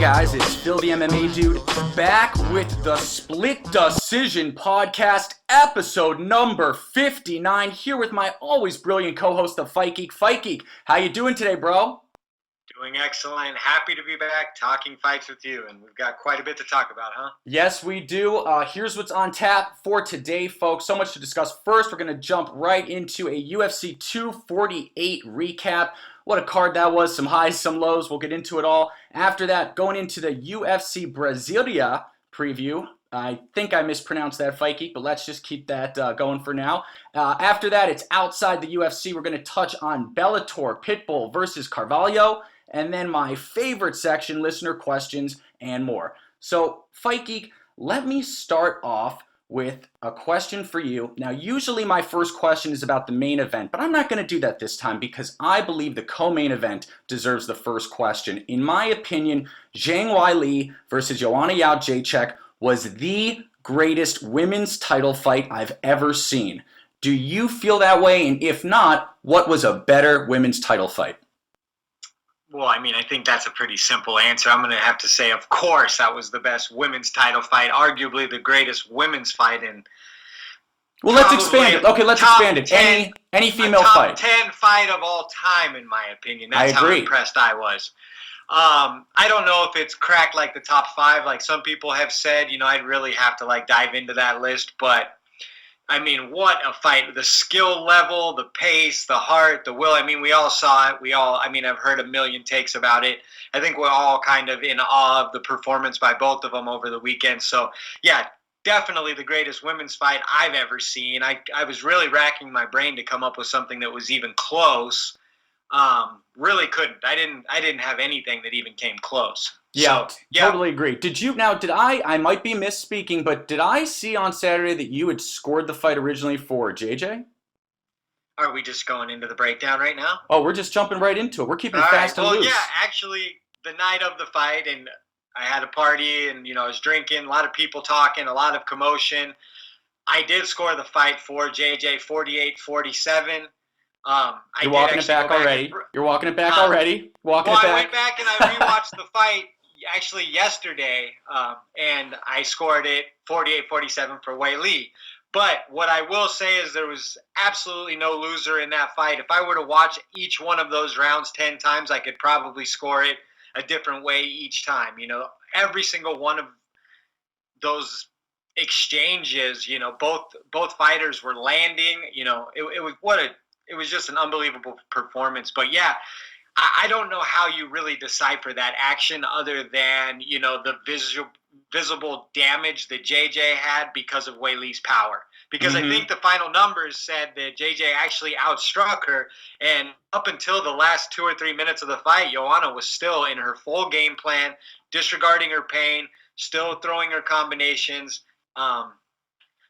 guys, it's Phil the MMA Dude back with the Split Decision Podcast, episode number 59, here with my always brilliant co-host, the Fight Geek. Fight Geek, how you doing today, bro? Doing excellent. Happy to be back talking fights with you, and we've got quite a bit to talk about, huh? Yes, we do. Here's what's on tap for today, folks. So much to discuss. First, we're going to jump right into a UFC 248 recap. What a card that was. Some highs, some lows. We'll get into it all. After that, going into the UFC Brasilia Preview. I think I mispronounced that, Fight Geek, but let's just keep that going for now. After that, it's outside the UFC. We're going to touch on Bellator, Pitbull versus Carvalho, and then my favorite section, listener questions and more. So, Fight Geek, let me start off with a question for you. Now, usually my first question is about the main event, but I'm not going to do that this time because I believe the co-main event deserves the first question. In my opinion, Zhang Weili versus Joanna Jędrzejczyk was the greatest women's title fight I've ever seen. Do you feel that way? And if not, what was a better women's title fight? Well, I mean, I think that's a pretty simple answer. I'm going to have to say, of course, that was the best women's title fight, arguably the greatest women's fight in. Well, let's expand it. Okay, let's expand it. Any female fight. Top 10 fight of all time, in my opinion. That's how impressed I was. I don't know if it's cracked like the top 5, like some people have said. You know, I'd really have to dive into that list, but I mean, what a fight. The skill level, the pace, the heart, the will. I mean, we all saw it. I've heard a million takes about it. I think we're all kind of in awe of the performance by both of them over the weekend. So, yeah, definitely the greatest women's fight I've ever seen. I was really racking my brain to come up with something that was even close. Really couldn't. I didn't have anything that even came close. Yeah, so, yeah, totally agree. I might be misspeaking, but did I see on Saturday that you had scored the fight originally for JJ? Are we just going into the breakdown right now? Oh, we're just jumping right into it. We're keeping it fast and loose. Yeah, actually, the night of the fight, and I had a party, and, I was drinking, a lot of people talking, a lot of commotion. I did score the fight for JJ 48-47. You're walking it back already. You're walking it back already. I went back and I rewatched the fight actually yesterday, and I scored it 48-47 for Weili. But what I will say is there was absolutely no loser in that fight. If I were to watch each one of those rounds 10 times, I could probably score it a different way each time. Every single one of those exchanges, both fighters were landing. It was just an unbelievable performance. But yeah, I don't know how you really decipher that action other than, the visible damage that JJ had because of Weili's power. Because I think the final numbers said that JJ actually outstruck her, and up until the last 2 or 3 minutes of the fight, Joanna was still in her full game plan, disregarding her pain, still throwing her combinations.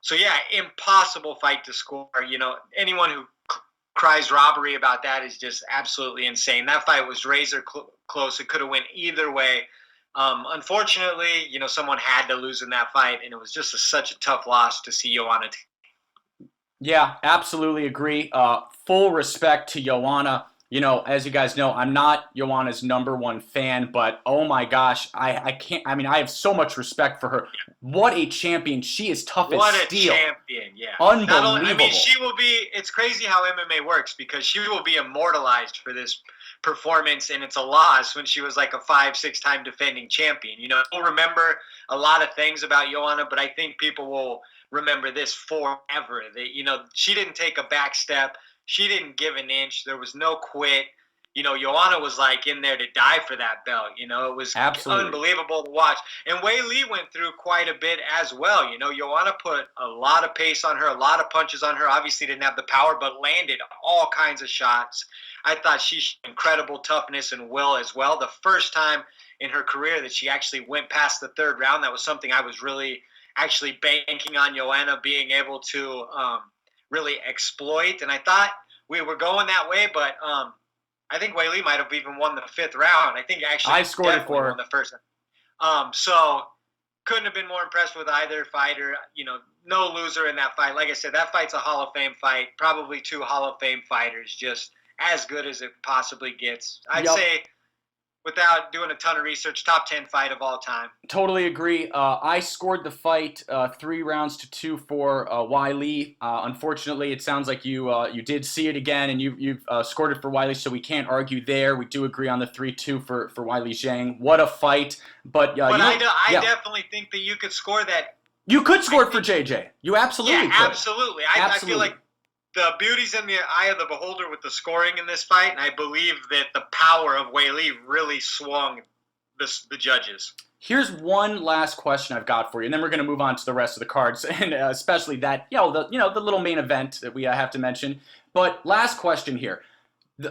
So yeah, impossible fight to score. Anyone who cries robbery about that is just absolutely insane. That fight was razor close. It could have went either way. Unfortunately, someone had to lose in that fight, and it was just such a tough loss to see Joanna. Yeah, absolutely agree. Full respect to Joanna. As you guys know, I'm not Joanna's #1 fan, but oh my gosh, I can't. I mean, I have so much respect for her. What a champion! She is tough as steel. What a champion! Yeah, unbelievable. She will be. It's crazy how MMA works because she will be immortalized for this performance, and it's a loss when she was like a 5-6 time defending champion. We'll remember a lot of things about Joanna, but I think people will remember this forever. That she didn't take a back step. She didn't give an inch. There was no quit. Joanna was in there to die for that belt. It was absolutely unbelievable to watch. And Weili went through quite a bit as well. Joanna put a lot of pace on her, a lot of punches on her. Obviously didn't have the power, but landed all kinds of shots. I thought she showed incredible toughness and will as well. The first time in her career that she actually went past the 3rd round, that was something I was really actually banking on Joanna being able to really exploit, and I thought we were going that way, but I think Weili might have even won the 5th round. I think actually I scored it for her on the first one. So couldn't have been more impressed with either fighter. No loser in that fight. Like I said, that fight's a Hall of Fame fight. Probably 2 Hall of Fame fighters, just as good as it possibly gets. I'd say without doing a ton of research, top 10 fight of all time. Totally agree. I scored the fight 3 rounds to 2 for Wiley. Unfortunately, it sounds like you did see it again, and you've scored it for Wiley, so we can't argue there. We do agree on the 3-2 for Wiley Zhang. What a fight! But I definitely think that you could score that. You could score it for JJ. You absolutely could. Absolutely. I feel like the beauty's in the eye of the beholder with the scoring in this fight, and I believe that the power of Wei Li really swung the judges. Here's one last question I've got for you, and then we're going to move on to the rest of the cards, and especially that, the little main event that we have to mention. But last question here.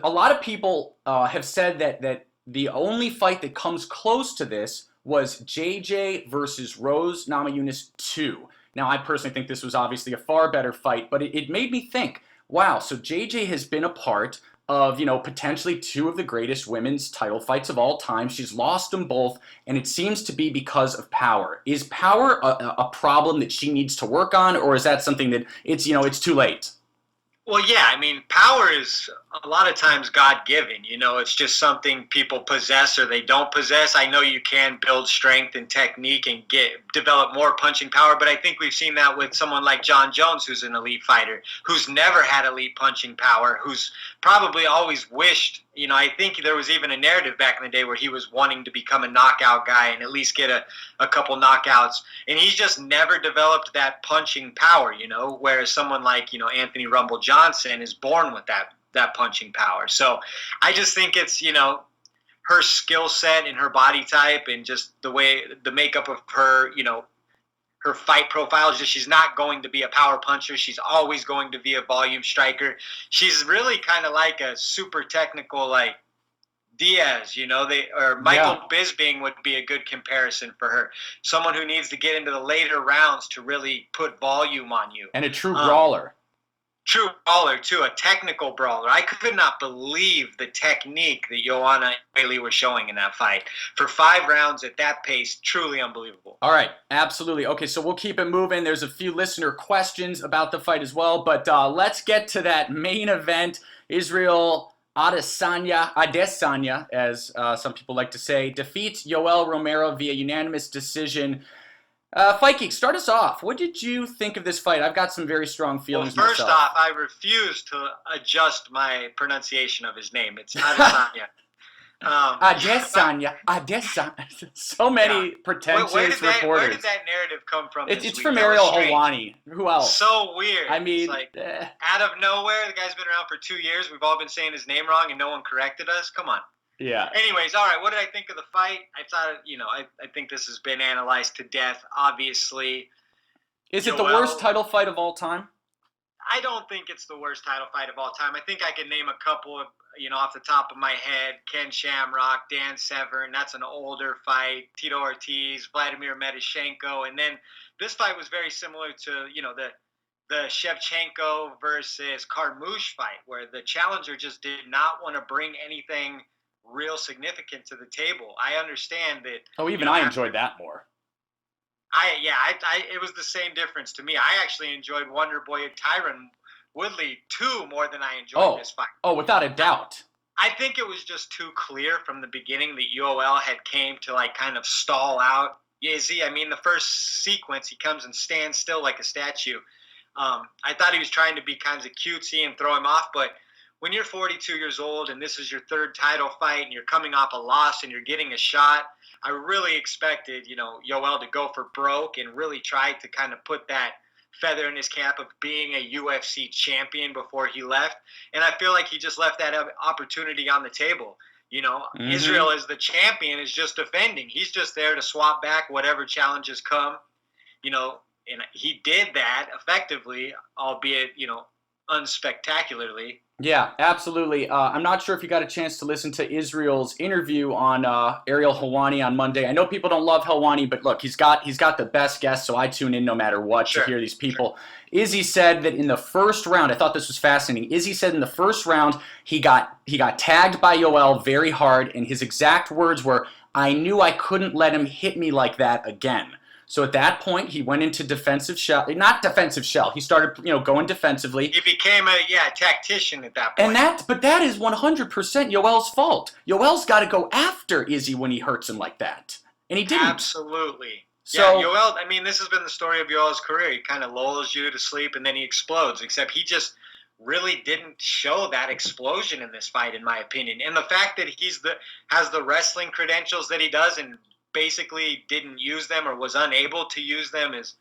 A lot of people have said that the only fight that comes close to this was JJ versus Rose Namajunas 2. Now, I personally think this was obviously a far better fight, but it made me think, wow, so JJ has been a part of, potentially 2 of the greatest women's title fights of all time. She's lost them both, and it seems to be because of power. Is power a problem that she needs to work on, or is that something that it's too late? Well, yeah, I mean, power is a lot of times God-given. It's just something people possess or they don't possess. I know you can build strength and technique and develop more punching power, but I think we've seen that with someone like John Jones, who's an elite fighter, who's never had elite punching power, who's probably always wished. I think there was even a narrative back in the day where he was wanting to become a knockout guy and at least get a couple knockouts. And he's just never developed that punching power, whereas someone like, Anthony Rumble Johnson is born with that punching power. So I just think it's, her skill set and her body type and just the makeup of her, her fight profile is just she's not going to be a power puncher. She's always going to be a volume striker. She's really kind of like a super technical, like Diaz, Michael Bisping would be a good comparison for her. Someone who needs to get into the later rounds to really put volume on you. And a true brawler. True brawler, too, a technical brawler. I could not believe the technique that Joanna and Bailey were showing in that fight. For 5 rounds at that pace, truly unbelievable. All right, absolutely. Okay, so we'll keep it moving. There's a few listener questions about the fight as well, but let's get to that main event. Israel Adesanya, as some people like to say, defeats Yoel Romero via unanimous decision. Fight Geek, start us off. What did you think of this fight? I've got some very strong feelings myself. First off, I refuse to adjust my pronunciation of his name. It's Adesanya. Adesanya. So many pretentious reporters. Where did that narrative come from? It's from Ariel Helwani. Who else? So weird. I mean, it's out of nowhere. The guy's been around for 2 years. We've all been saying his name wrong, and no one corrected us. Come on. Yeah. Anyways, all right. What did I think of the fight? I thought, I think this has been analyzed to death. Obviously. Is it the worst title fight of all time? I don't think it's the worst title fight of all time. I think I can name a couple of, off the top of my head. Ken Shamrock, Dan Severn. That's an older fight. Tito Ortiz, Vladimir Medvedchenko, and then this fight was very similar to, the Shevchenko versus Carmouche fight, where the challenger just did not want to bring anything real significant to the table. I understand that. Oh, even I enjoyed that more. It was the same difference to me. I actually enjoyed Wonder Boy Tyron Woodley 2 more than I enjoyed this fight. Oh, without a doubt. I think it was just too clear from the beginning that UOL had came to kind of stall out Izzy. I mean, the first sequence, he comes and stands still like a statue. I thought he was trying to be kind of cutesy and throw him off, but when you're 42 years old and this is your 3rd title fight and you're coming off a loss and you're getting a shot, I really expected, Yoel to go for broke and really try to kind of put that feather in his cap of being a UFC champion before he left. And I feel like he just left that opportunity on the table. Israel as the champion is just defending. He's just there to swap back whatever challenges come, and he did that effectively, albeit, unspectacularly. Yeah, absolutely. I'm not sure if you got a chance to listen to Israel's interview on Ariel Helwani on Monday. I know people don't love Helwani, but look, he's got the best guests, so I tune in no matter what to hear these people. Sure. Izzy said that in the first round, I thought this was fascinating. Izzy said in the first round he got tagged by Yoel very hard, and his exact words were, "I knew I couldn't let him hit me like that again." So at that point, he went into defensive shell. Not defensive shell. He started, going defensively. He became a tactician at that point. But that is 100% Yoel's fault. Yoel's got to go after Izzy when he hurts him like that, and he didn't. Absolutely. So, yeah, Yoel. I mean, this has been the story of Yoel's career. He kind of lulls you to sleep, and then he explodes. Except he just really didn't show that explosion in this fight, in my opinion. And the fact that has the wrestling credentials that he does, and basically didn't use them or was unable to use them, is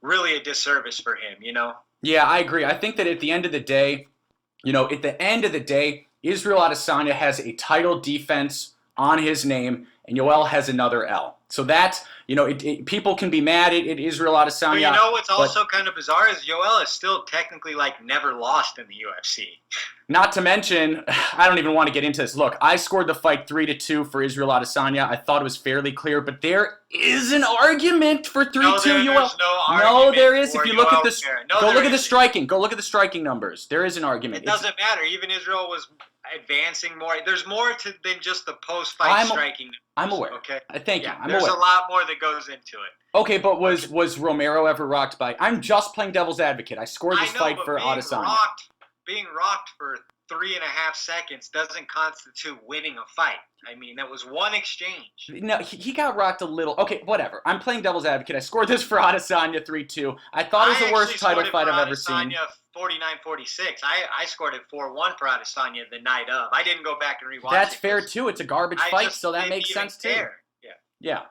really a disservice for him. Yeah, I agree. I think that at the end of the day, Israel Adesanya has a title defense on his name, and Yoel has another L. So that's, people can be mad at Israel Adesanya. But what's also kind of bizarre is Yoel is still technically never lost in the UFC. Not to mention, I don't even want to get into this. Look, I scored the fight 3-2 for Israel Adesanya. I thought it was fairly clear, but there is an argument for 3-2 Yoel. No, there is. If you look at this, go look at the striking. Go look at the striking numbers. There is an argument. It doesn't matter. Even Israel was advancing more. There's more than just the post-fight striking. I'm aware. Okay. Thank you. There's a lot more that goes into it. Okay, but was Romero ever rocked by? I'm just playing devil's advocate. I scored this fight for Adesanya. Being rocked for 3.5 seconds doesn't constitute winning a fight. I mean, that was one exchange. No, he got rocked a little. Okay, whatever. I'm playing devil's advocate. I scored this for Adesanya 3-2. I thought it was the worst title fight I've ever seen. 49-46. I scored it 4-1 for Adesanya the night of. I didn't go back and rewatch it. That's fair too. It's a garbage fight, so that makes sense too. Yeah.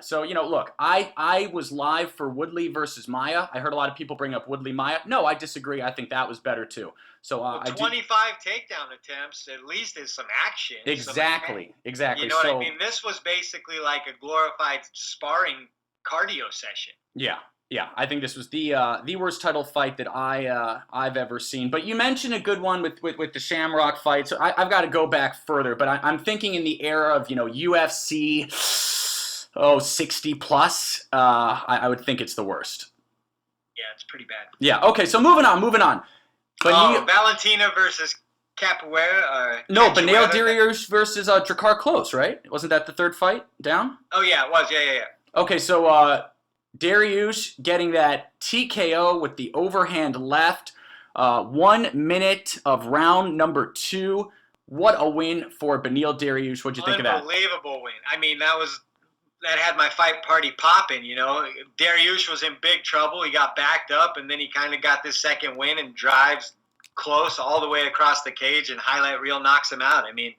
So look, I was live for Woodley versus Maia. I heard a lot of people bring up Woodley Maia. No, I disagree. I think that was better too. So 25 takedown attempts at least is some action. Exactly. You know what I mean? This was basically like a glorified sparring cardio session. Yeah. I think this was the worst title fight that I've ever seen. But you mentioned a good one with the Shamrock fight. So I've got to go back further. But I'm thinking in the era of UFC 60 plus. I would think it's the worst. Yeah, it's pretty bad. Yeah. Okay. So moving on. Valentina versus Capoeira. No, Beneil Dariush versus Drakkar Klose, right? Wasn't that the third fight down? Oh yeah, it was. Yeah. Okay, so Dariush getting that TKO with the overhand left. 1 minute of round number 2. What a win for Beneil Dariush. What'd you think of that? Unbelievable win. I mean, that had my fight party popping, Dariush was in big trouble. He got backed up, and then he kind of got this second win and drives close all the way across the cage, and highlight reel knocks him out. I mean,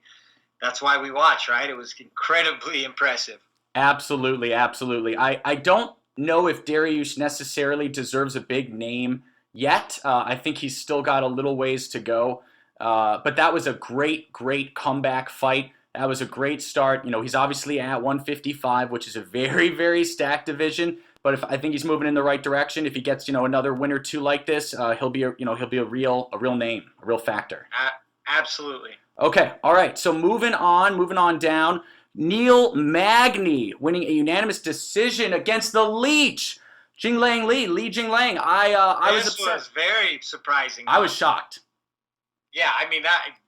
that's why we watch, right? It was incredibly impressive. Absolutely. I don't know if Dariush necessarily deserves a big name yet. I think he's still got a little ways to go. But that was a great comeback fight. That was a great start. He's obviously at 155, which is a very, very stacked division. But I think he's moving in the right direction. If he gets, another win or two like this, he'll be a real name, a real factor. Absolutely. Okay. All right. So moving on down. Neil Magny winning a unanimous decision against the Leech, Li Jingliang. I was upset. This was very surprising. I was shocked. Yeah, I mean,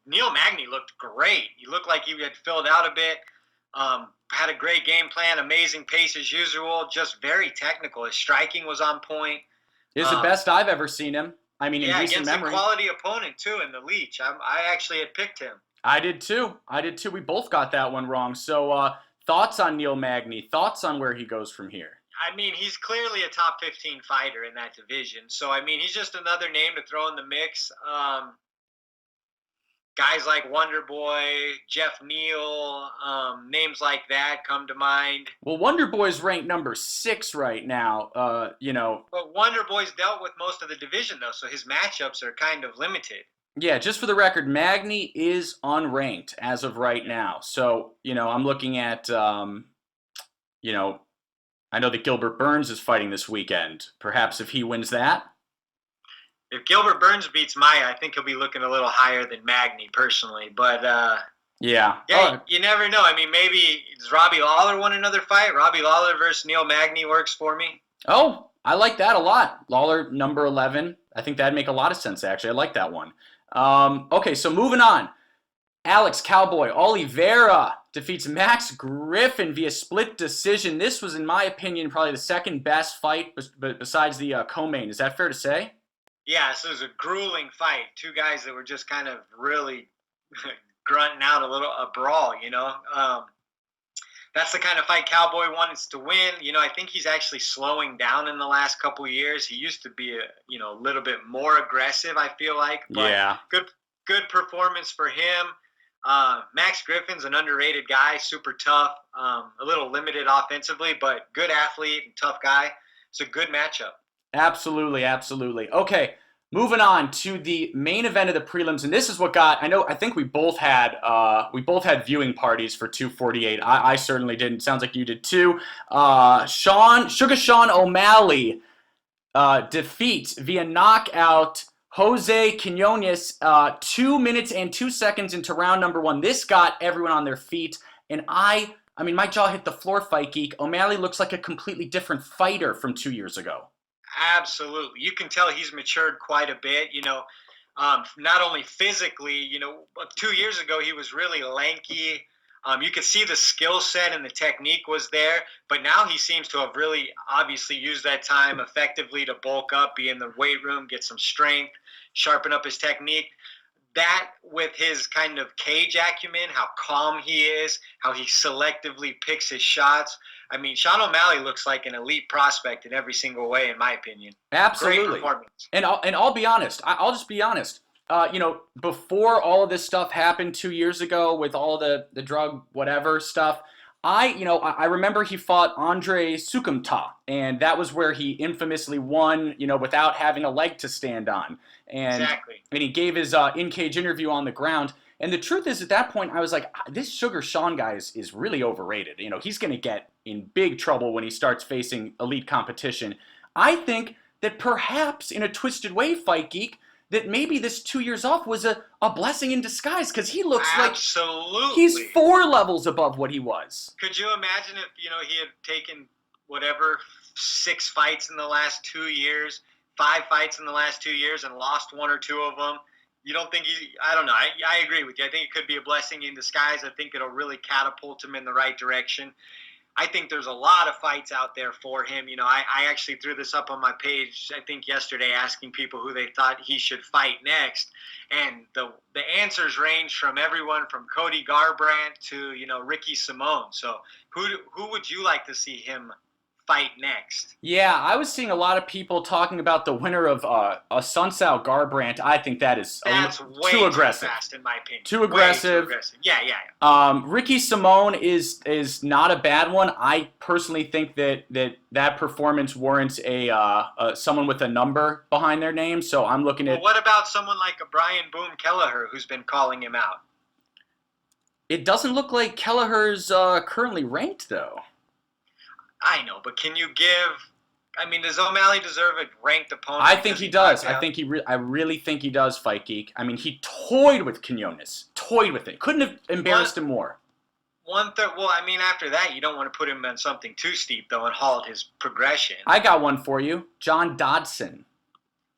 Neil Magny looked great. He looked like he had filled out a bit. Had a great game plan, amazing pace as usual, just very technical. His striking was on point. It's the best I've ever seen him. I mean, in recent against memory. A quality opponent, too, in the Leech. I actually had picked him. I did, too. We both got that one wrong. So, thoughts on Neil Magny? Thoughts on where he goes from here? I mean, he's clearly a top 15 fighter in that division. So, I mean, he's just another name to throw in the mix. Guys like Wonder Boy, Jeff Neal, names like that come to mind. Well, Wonder Boy's ranked number 6 right now, But Wonder Boy's dealt with most of the division, though, so his matchups are kind of limited. Yeah, just for the record, Magny is unranked as of right now. So, I'm looking at, I know that Gilbert Burns is fighting this weekend. Perhaps if he wins that. If Gilbert Burns beats Maia, I think he'll be looking a little higher than Magny, personally. But, yeah, you never know. I mean, maybe does Robbie Lawler want another fight? Robbie Lawler versus Neil Magny works for me. Oh, I like that a lot. Lawler, number 11. I think that'd make a lot of sense, actually. I like that one. Okay, so moving on. Alex Cowboy Oliveira defeats Max Griffin via split decision. This was, in my opinion, probably the second best fight besides the co-main. Is that fair to say? Yeah, this was a grueling fight. Two guys that were just kind of really grunting out a brawl, That's the kind of fight Cowboy wants to win. I think he's actually slowing down in the last couple of years. He used to be a little bit more aggressive, I feel like. But yeah. Good performance for him. Max Griffin's an underrated guy, super tough, a little limited offensively, but good athlete and tough guy. It's a good matchup. Absolutely, absolutely. Okay, moving on to the main event of the prelims, and this is what I think we both had viewing parties for 248. I certainly didn't. Sounds like you did too. Sugar Sean O'Malley defeat via knockout Jose Quinones 2 minutes and 2 seconds into round number 1. This got everyone on their feet, and I mean, my jaw hit the floor, Fight Geek. O'Malley looks like a completely different fighter from 2 years ago. Absolutely. You can tell he's matured quite a bit, not only physically, 2 years ago he was really lanky. You could see the skill set and the technique was there, but now he seems to have really obviously used that time effectively to bulk up, be in the weight room, get some strength, sharpen up his technique. That with his kind of cage acumen, how calm he is, how he selectively picks his shots. I mean, Sean O'Malley looks like an elite prospect in every single way, in my opinion. Absolutely. Great performance. And I'll be honest. I'll just be honest. Before all of this stuff happened 2 years ago with all the drug whatever stuff, I remember he fought Andre Sukumta, and that was where he infamously won, without having a leg to stand on. And, exactly. And he gave his in-cage interview on the ground. And the truth is, at that point, I was like, this Sugar Sean guy is really overrated. He's going to get in big trouble when he starts facing elite competition. I think that perhaps, in a twisted way, Fight Geek, that maybe this 2 years off was a blessing in disguise, because he looks Absolutely. Like he's 4 levels above what he was. Could you imagine if, he had taken 6 fights in the last 2 years, 5 fights in the last 2 years and lost 1 or 2 of them? You don't think I don't know. I agree with you. I think it could be a blessing in disguise. I think it'll really catapult him in the right direction. I think there's a lot of fights out there for him. I actually threw this up on my page, I think yesterday, asking people who they thought he should fight next. And the answers range from everyone from Cody Garbrandt to, Ricky Simone. So who would you like to see him fight next? Yeah, I was seeing a lot of people talking about the winner of Sunsao Garbrandt. I think that's way too aggressive. Too fast, in my opinion. Too aggressive. Yeah. Ricky Simone is not a bad one. I personally think that performance warrants someone with a number behind their name. So I'm looking at. What about someone like a Brian Boom Kelleher who's been calling him out? It doesn't look like Kelleher's currently ranked, though. I know, but can you does O'Malley deserve a ranked opponent? I think he does. I really think he does, Fight Geek. I mean, he toyed with Quinones. Toyed with it. Couldn't have embarrassed him more. After that, you don't want to put him on something too steep, though, and halt his progression. I got one for you. John Dodson.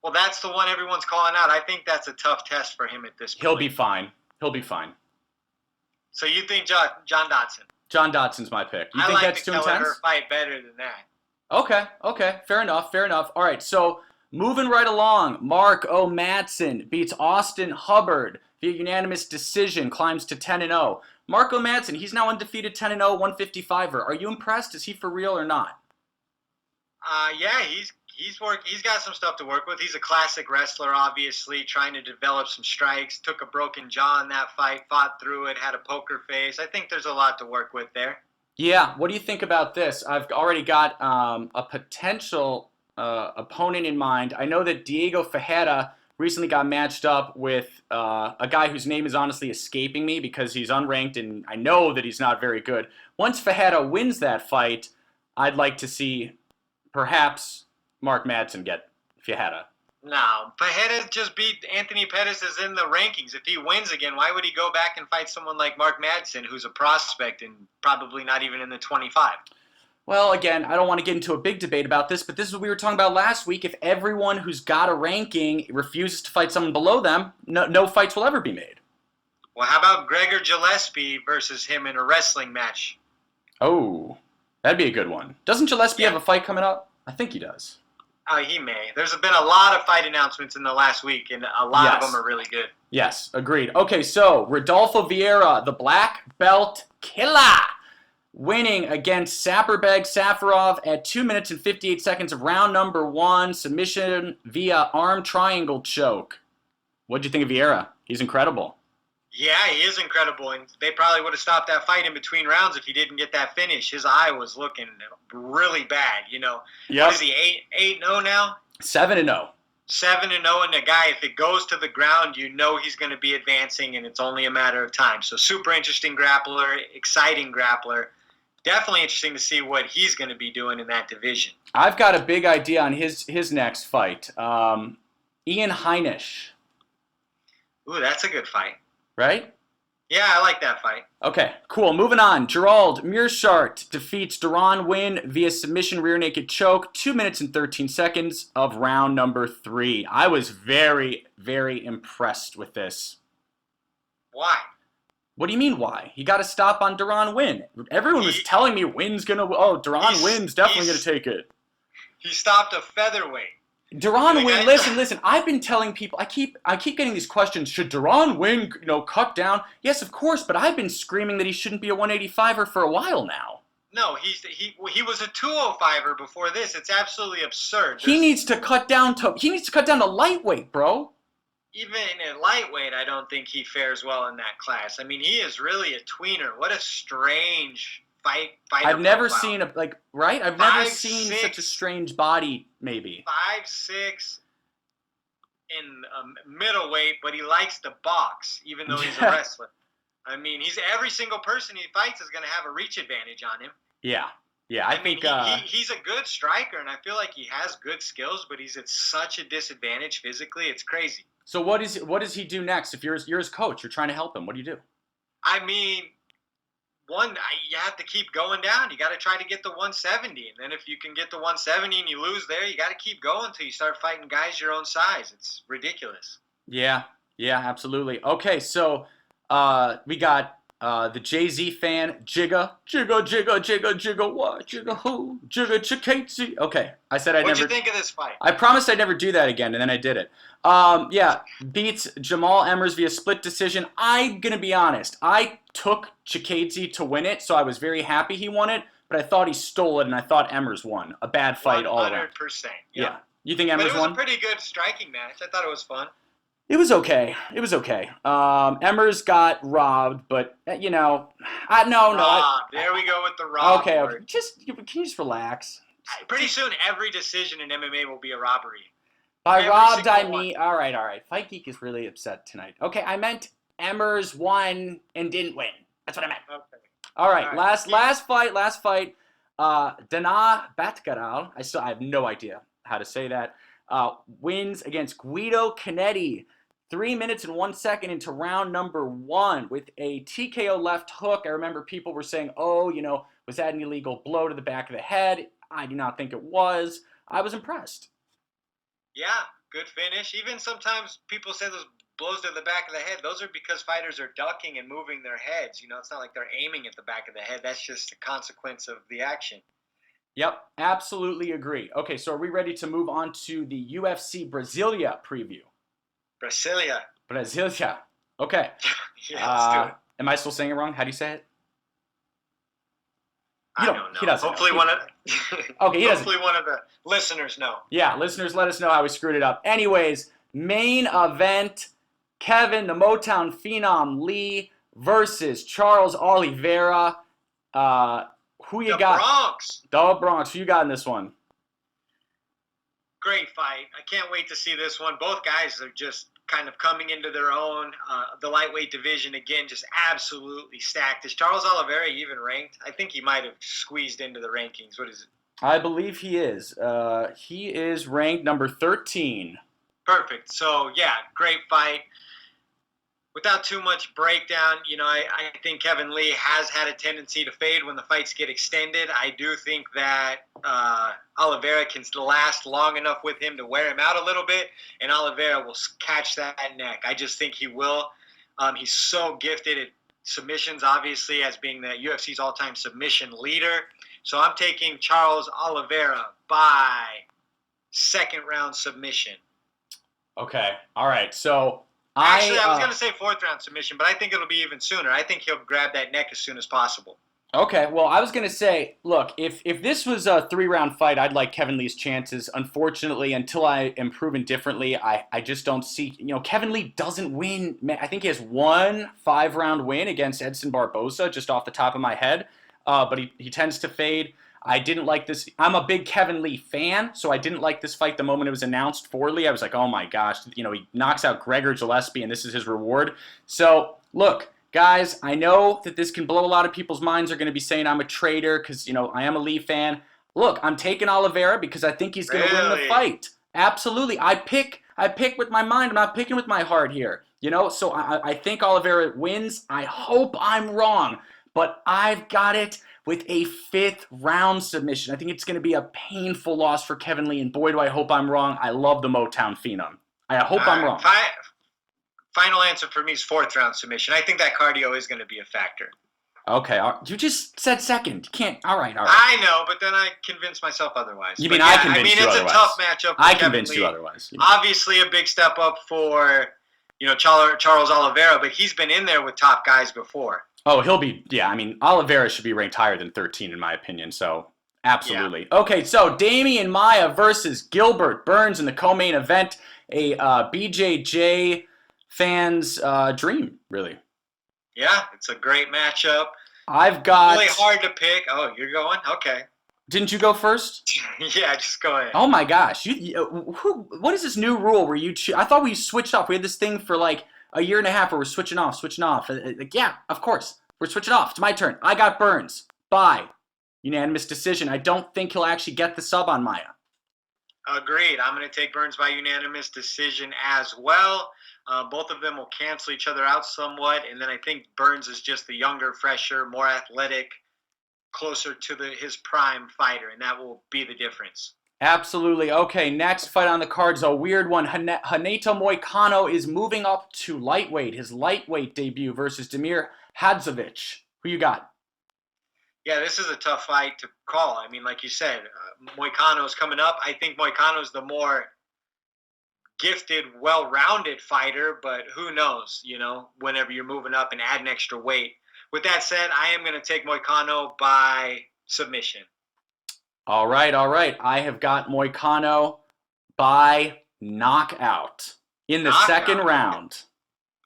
Well, that's the one everyone's calling out. I think that's a tough test for him at this point. He'll be fine. So you think John Dodson? John Dodson's my pick. You think that's too intense? I like the Kelleher fight better than that. Okay. Fair enough. All right, so moving right along, Mark O. Madsen beats Austin Hubbard via unanimous decision, climbs to 10-0. Mark O. Madsen, he's now undefeated 10-0, 155er. Are you impressed? Is he for real or not? Yeah, he's got some stuff to work with. He's a classic wrestler, obviously, trying to develop some strikes. Took a broken jaw in that fight, fought through it, had a poker face. I think there's a lot to work with there. Yeah, what do you think about this? I've already got a potential opponent in mind. I know that Diego Ferreira recently got matched up with a guy whose name is honestly escaping me because he's unranked and I know that he's not very good. Once Ferreira wins that fight, I'd like to see perhaps Mark Madsen get Ferreira. No, Ferreira just beat Anthony Pettis is in the rankings. If he wins again, why would he go back and fight someone like Mark Madsen, who's a prospect and probably not even in the 25? Well, again, I don't want to get into a big debate about this, but this is what we were talking about last week. If everyone who's got a ranking refuses to fight someone below them, no fights will ever be made. Well, how about Gregor Gillespie versus him in a wrestling match? Oh, that'd be a good one. Doesn't Gillespie have a fight coming up? I think he does. He may. There's been a lot of fight announcements in the last week, and a lot of them are really good. Yes, agreed. Okay, so Rodolfo Vieira, the black belt killer, winning against Saperbeg Safarov at 2 minutes and 58 seconds of round number 1, submission via arm triangle choke. What'd you think of Vieira? He's incredible. Yeah, he is incredible, and they probably would have stopped that fight in between rounds if he didn't get that finish. His eye was looking really bad, Yep. What is he, 8-0 now? 7-0. 7-0, and the guy, if it goes to the ground, he's going to be advancing, and it's only a matter of time. So super interesting grappler, exciting grappler. Definitely interesting to see what he's going to be doing in that division. I've got a big idea on his next fight. Ian Heinisch. Ooh, that's a good fight. Right? Yeah, I like that fight. Okay, cool. Moving on. Gerald Meerschaert defeats Deron Winn via submission rear naked choke, 2 minutes and 13 seconds of round number 3. I was very, very impressed with this. Why? What do you mean why? He got a stop on Deron Winn. Everyone was telling me Wynn's going to... Oh, Deron Wynn's definitely going to take it. He stopped a featherweight. Deron Winn, listen. I've been telling people, I keep getting these questions. Should Deron Winn, cut down? Yes, of course, but I've been screaming that he shouldn't be a 185er for a while now. No, he was a 205er before this. It's absolutely absurd. He needs to cut down to lightweight, bro. Even at lightweight, I don't think he fares well in that class. I mean, he is really a tweener. What a strange fighter. I've never seen I've never seen such a strange body, maybe. 5'6" in middleweight, but he likes to box, even though he's a wrestler. I mean, every single person he fights is going to have a reach advantage on him. Yeah. I think he's a good striker, and I feel like he has good skills, but he's at such a disadvantage physically. It's crazy. So what does he do next? If you're his coach, you're trying to help him. What do you do? I mean, you have to keep going down. You got to try to get to 170, and then if you can get to 170 and you lose there, you got to keep going until you start fighting guys your own size. It's ridiculous. Yeah, absolutely. Okay, so we got the Jay-Z fan, Jigga, what? Jigga who? Jigga Chikatesi. Okay, I said I'd never... What'd you think of this fight? I promised I'd never do that again, and then I did it. Beats Jamal Emmers via split decision. I'm going to be honest. I took Chikadze to win it, so I was very happy he won it, but I thought he stole it, and I thought Emmers won. A bad fight all around. 100%. Yeah. You think Emmers won? But it was a pretty good striking match. I thought it was fun. It was okay. Emmers got robbed, but, no. There we go with the rob. Okay. Can you just relax? Pretty soon, every decision in MMA will be a robbery. By robbed, I mean... All right. Fight Geek is really upset tonight. Okay, I meant Emmers won and didn't win. That's what I meant. Okay. All right. Last fight. Dana Batkaral. I have no idea how to say that. Wins against Guido Canetti. 3 minutes and 1 second into round number 1 with a TKO left hook. I remember people were saying, was that an illegal blow to the back of the head? I do not think it was. I was impressed. Yeah, good finish. Even sometimes people say those blows to the back of the head, those are because fighters are ducking and moving their heads. It's not like they're aiming at the back of the head. That's just a consequence of the action. Yep, absolutely agree. Okay, so are we ready to move on to the UFC Brasilia preview? Brasilia. Okay. Yeah, let's do it. Am I still saying it wrong? How do you say it? I don't know. He doesn't. Hopefully one of the listeners know. Yeah, listeners, let us know how we screwed it up. Anyways, main event: Kevin the Motown Phenom Lee versus Charles Oliveira. Who you got? Bronx. The Bronx. Who you got in this one? Great fight. I can't wait to see this one. Both guys are just kind of coming into their own. The lightweight division, again, just absolutely stacked. Is Charles Oliveira even ranked? I think he might have squeezed into the rankings. What is it? I believe he is. He is ranked number 13. Perfect. So, yeah, great fight. Without too much breakdown, I think Kevin Lee has had a tendency to fade when the fights get extended. I do think that Oliveira can last long enough with him to wear him out a little bit, and Oliveira will catch that neck. I just think he will. He's so gifted at submissions, obviously, as being the UFC's all-time submission leader. So I'm taking Charles Oliveira by second round submission. Okay. All right. So Actually, I was going to say fourth round submission, but I think it'll be even sooner. I think he'll grab that neck as soon as possible. Okay, well, I was going to say, look, if this was a 3-round fight, I'd like Kevin Lee's chances. Unfortunately, until I am proven differently, I just don't see, Kevin Lee doesn't win. I think he has one 5-round win against Edson Barboza, just off the top of my head, but he tends to fade. I didn't like this. I'm a big Kevin Lee fan, so I didn't like this fight the moment it was announced for Lee. I was like, oh my gosh, he knocks out Gregor Gillespie, and this is his reward. So, look. Guys, I know that this can blow a lot of people's minds. They're going to be saying I'm a traitor because, I am a Lee fan. Look, I'm taking Oliveira because I think he's going to win the fight. Absolutely. I pick with my mind. I'm not picking with my heart here. So I think Oliveira wins. I hope I'm wrong, but I've got it with a 5th-round submission. I think it's going to be a painful loss for Kevin Lee, and boy, do I hope I'm wrong. I love the Motown Phenom. I hope I'm wrong. Final answer for me is 4th round submission. I think that cardio is going to be a factor. Okay, you just said second. You can't. All right. I know, but then I convinced myself otherwise. I convinced you otherwise? It's a tough matchup. I convinced you otherwise. Obviously, a big step up for Charles Oliveira, but he's been in there with top guys before. Oh, he'll be. Yeah, Oliveira should be ranked higher than 13 in my opinion. So absolutely. Yeah. Okay, so Damian Maia versus Gilbert Burns in the co-main event. A BJJ fans' dream, really. Yeah, it's a great matchup. I've got... Really hard to pick. Oh, you're going? Okay. Didn't you go first? Yeah, just go ahead. Oh my gosh. What is this new rule where you I thought we switched off. We had this thing for like a year and a half where we're switching off. Yeah, of course. We're switching off. It's my turn. I got Burns by unanimous decision. I don't think he'll actually get the sub on Maia. Agreed. I'm going to take Burns by unanimous decision as well. Both of them will cancel each other out somewhat, and then I think Burns is just the younger, fresher, more athletic, closer to his prime fighter, and that will be the difference. Absolutely. Okay, next fight on the card is a weird one. Renato Moicano is moving up to lightweight, his lightweight debut versus Damir Hadzovic. Who you got? Yeah, this is a tough fight to call. Like you said, Moicano's coming up. I think Moicano's the more gifted, well-rounded fighter, but who knows, whenever you're moving up and adding extra weight. With that said, I am going to take Moicano by submission. All right. I have got Moicano by knockout in the second round.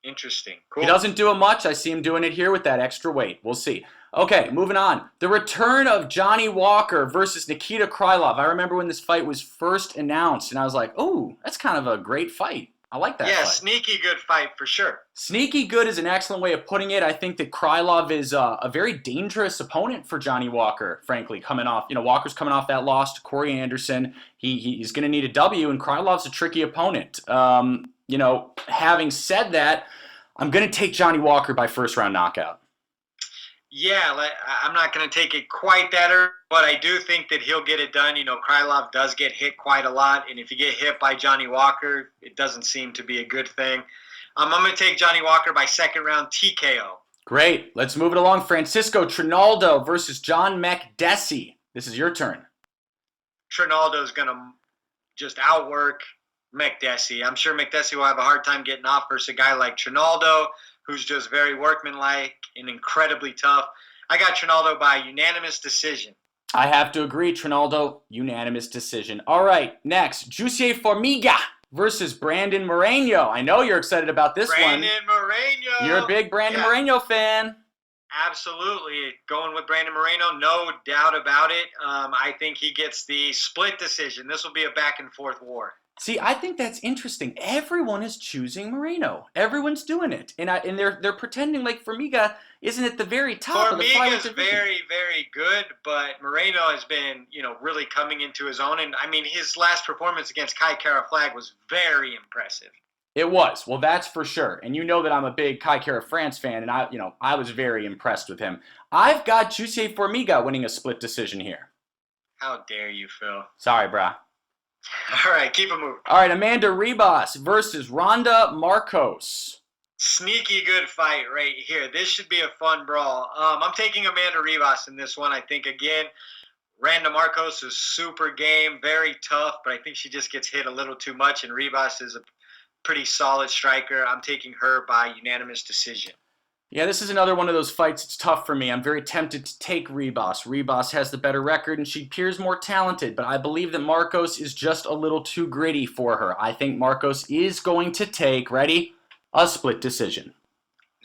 Interesting. Cool. He doesn't do it much. I see him doing it here with that extra weight. We'll see. Okay, moving on. The return of Johnny Walker versus Nikita Krylov. I remember when this fight was first announced, and I was like, oh, that's kind of a great fight. I like that fight. Yeah, sneaky good fight for sure. Sneaky good is an excellent way of putting it. I think that Krylov is a very dangerous opponent for Johnny Walker, frankly, coming off. Walker's coming off that loss to Corey Anderson. He's going to need a W, and Krylov's a tricky opponent. Having said that, I'm going to take Johnny Walker by first-round knockout. Yeah, I'm not going to take it quite that early, but I do think that he'll get it done. Krylov does get hit quite a lot, and if you get hit by Johnny Walker, it doesn't seem to be a good thing. I'm going to take Johnny Walker by second round TKO. Great. Let's move it along. Francisco Trinaldo versus John Makdessi. This is your turn. Trinaldo's going to just outwork Makdessi. I'm sure Makdessi will have a hard time getting off versus a guy like Trinaldo, who's just very workmanlike and incredibly tough. I got Trinaldo by unanimous decision. I have to agree, Trinaldo, unanimous decision. All right, next, Jussier Formiga versus Brandon Moreno. I know you're excited about this one. Brandon Moreno. You're a big Brandon Moreno fan. Absolutely. Going with Brandon Moreno, no doubt about it. I think he gets the split decision. This will be a back-and-forth war. See, I think that's interesting. Everyone is choosing Moreno. Everyone's doing it, and they're pretending like Formiga isn't at the very top of the flyweight division. Formiga's very, very good, but Moreno has been, really coming into his own. And his last performance against Kai Kara-Flag was very impressive. It was. Well, that's for sure. And you know that I'm a big Kai Kara-France fan, and I was very impressed with him. I've got Jussier Formiga winning a split decision here. How dare you, Phil? Sorry, brah. All right, keep it moving. All right, Amanda Ribas versus Ronda Marcos. Sneaky good fight right here. This should be a fun brawl. I'm taking Amanda Ribas in this one. I think, again, Randa Marcos is super game, very tough, but I think she just gets hit a little too much, and Ribas is a pretty solid striker. I'm taking her by unanimous decision. Yeah, this is another one of those fights. It's tough for me. I'm very tempted to take Ribas. Ribas has the better record, and she appears more talented, but I believe that Marcos is just a little too gritty for her. I think Marcos is going to take, ready, a split decision.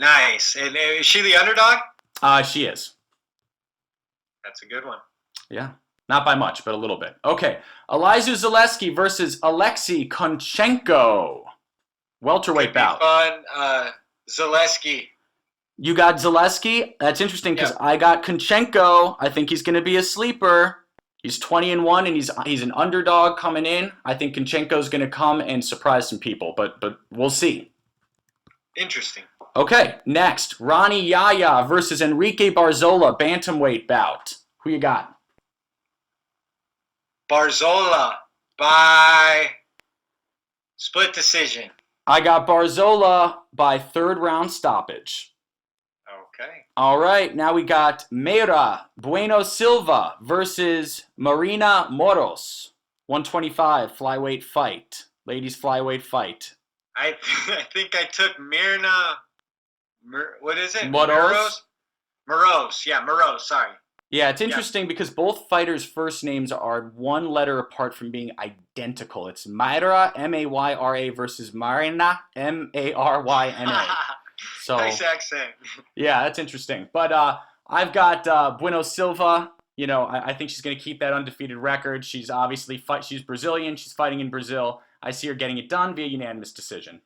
Nice. And is she the underdog? She is. That's a good one. Yeah, not by much, but a little bit. Okay, Elizeu Zaleski versus Alexei Konchenko. Welterweight bout. Fun. Zaleski. You got Zaleski? That's interesting because I got Konchenko. I think he's going to be a sleeper. He's 20-1 and he's an underdog coming in. I think Konchenko's going to come and surprise some people, but we'll see. Interesting. Okay, next, Ronnie Yaya versus Enrique Barzola, bantamweight bout. Who you got? Barzola by split decision. I got Barzola by third round stoppage. Okay. All right, now we got Mayra Bueno Silva versus Marina Moros. 125 flyweight fight. Ladies flyweight fight. I think I took Mirna. What is it? Moros? Moros. Yeah, Moros. Sorry. Yeah, it's interesting because both fighters' first names are one letter apart from being identical. It's Mayra, M-A-Y-R-A, versus Marina, M-A-R-Y-N-A. So, nice accent. Yeah, that's interesting. But I've got Bueno Silva. You know, I think she's going to keep that undefeated record. She's obviously she's Brazilian. She's fighting in Brazil. I see her getting it done via unanimous decision.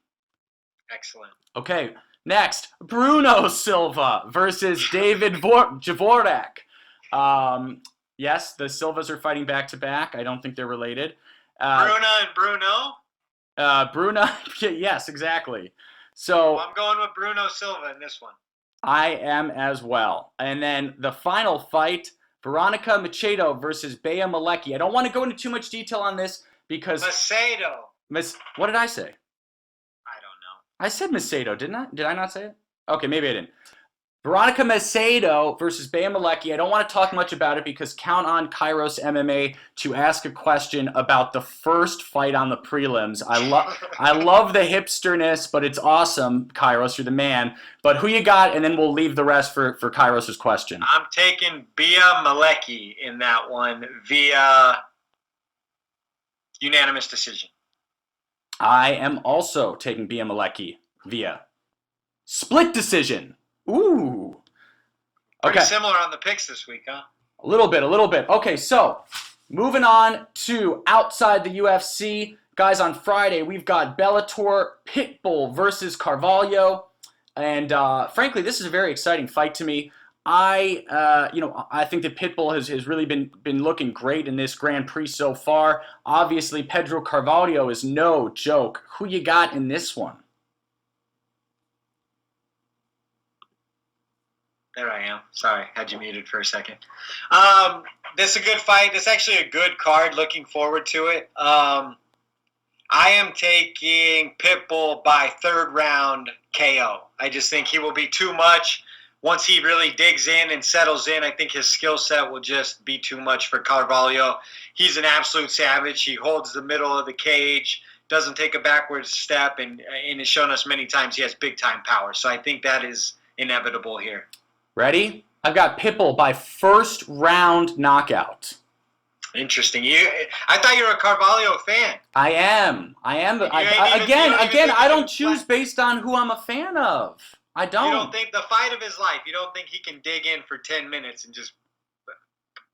Excellent. Okay, next, Bruno Silva versus David Dvorak. Yes, the Silvas are fighting back-to-back. I don't think they're related. Bruna and Bruno? Bruna, yes, exactly. So I'm going with Bruno Silva in this one. I am as well. And then the final fight, Veronica Macedo versus Bea Malecki. I don't want to go into too much detail on this because... Macedo. What did I say? I don't know. I said Macedo, didn't I? Did I not say it? Okay, maybe I didn't. Veronica Macedo versus Bea Malecki. I don't want to talk much about it because count on Kairos MMA to ask a question about the first fight on the prelims. I love the hipsterness, but it's awesome, Kairos. You're the man. But who you got? And then we'll leave the rest for Kairos' question. I'm taking Bea Malecki in that one via unanimous decision. I am also taking Bea Malecki via split decision. Ooh. Okay. Pretty similar on the picks this week, huh? A little bit. Okay, so moving on to outside the UFC. Guys, on Friday, we've got Bellator Pitbull versus Carvalho. And frankly, this is a very exciting fight to me. I think that Pitbull has really been looking great in this Grand Prix so far. Obviously, Pedro Carvalho is no joke. Who you got in this one? There I am. Sorry, had you muted for a second. This is a good fight. This is actually a good card. Looking forward to it. I am taking Pitbull by third round KO. I just think he will be too much. Once he really digs in and settles in, I think his skill set will just be too much for Carvalho. He's an absolute savage. He holds the middle of the cage, doesn't take a backward step, and has shown us many times he has big-time power. So I think that is inevitable here. Ready? I've got Pitbull by first round knockout. Interesting. I thought you were a Carvalho fan. I am. Again, I don't choose based on who I'm a fan of. I don't. You don't think the fight of his life, you don't think he can dig in for 10 minutes and just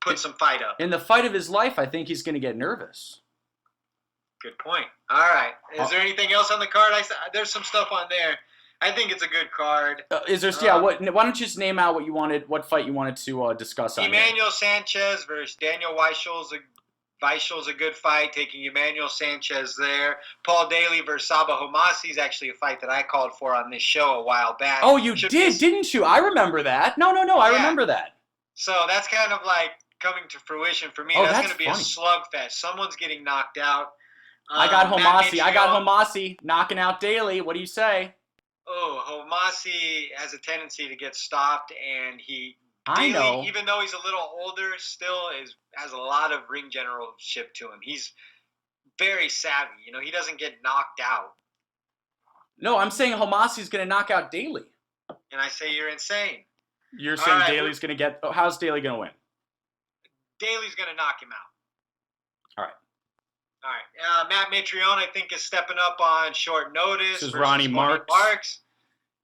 put some fight up? In the fight of his life, I think he's going to get nervous. Good point. All right. Is there anything else on the card? There's some stuff on there. I think it's a good card. Is there? Why don't you just name out what fight you wanted to discuss on Emmanuel Sanchez versus Daniel Weichel's a good fight, taking Emmanuel Sanchez there. Paul Daly versus Saba Homasi is actually a fight that I called for on this show a while back. Oh, you didn't you? I remember that. No, I remember that. So that's kind of like coming to fruition for me. That's going to be funny. A slugfest. Someone's getting knocked out. I got Homasi. Homasi knocking out Daly. What do you say? Homasi has a tendency to get stopped, and I know. even though he's a little older, still has a lot of ring generalship to him. He's very savvy. He doesn't get knocked out. No, I'm saying Homasi's going to knock out Daly. And I say you're insane. You're saying Daly's going to get... Oh, how's Daly going to win? Daly's going to knock him out. All right. Matt Mitrione, I think, is stepping up on short notice. This is Ronnie Marks.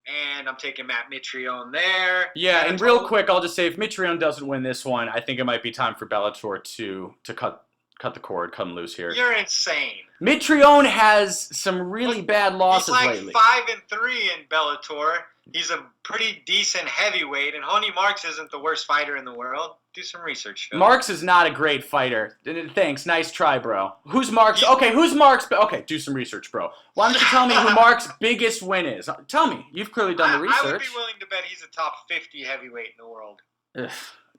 And I'm taking Matt Mitrione there. Yeah, and real quick, I'll just say if Mitrione doesn't win this one, I think it might be time for Bellator to cut the cord, come loose here. You're insane. Mitrione has some really bad losses lately. He's like 5-3 in Bellator. He's a pretty decent heavyweight, and Ronnie Marks isn't the worst fighter in the world. Do some research, Phil. Marks is not a great fighter. Thanks, nice try, bro. Who's Marks? Who's Marks? Okay, do some research, bro. Why don't you tell me who Marks' biggest win is? Tell me. You've clearly done the research. I would be willing to bet he's a top 50 heavyweight in the world. Ugh.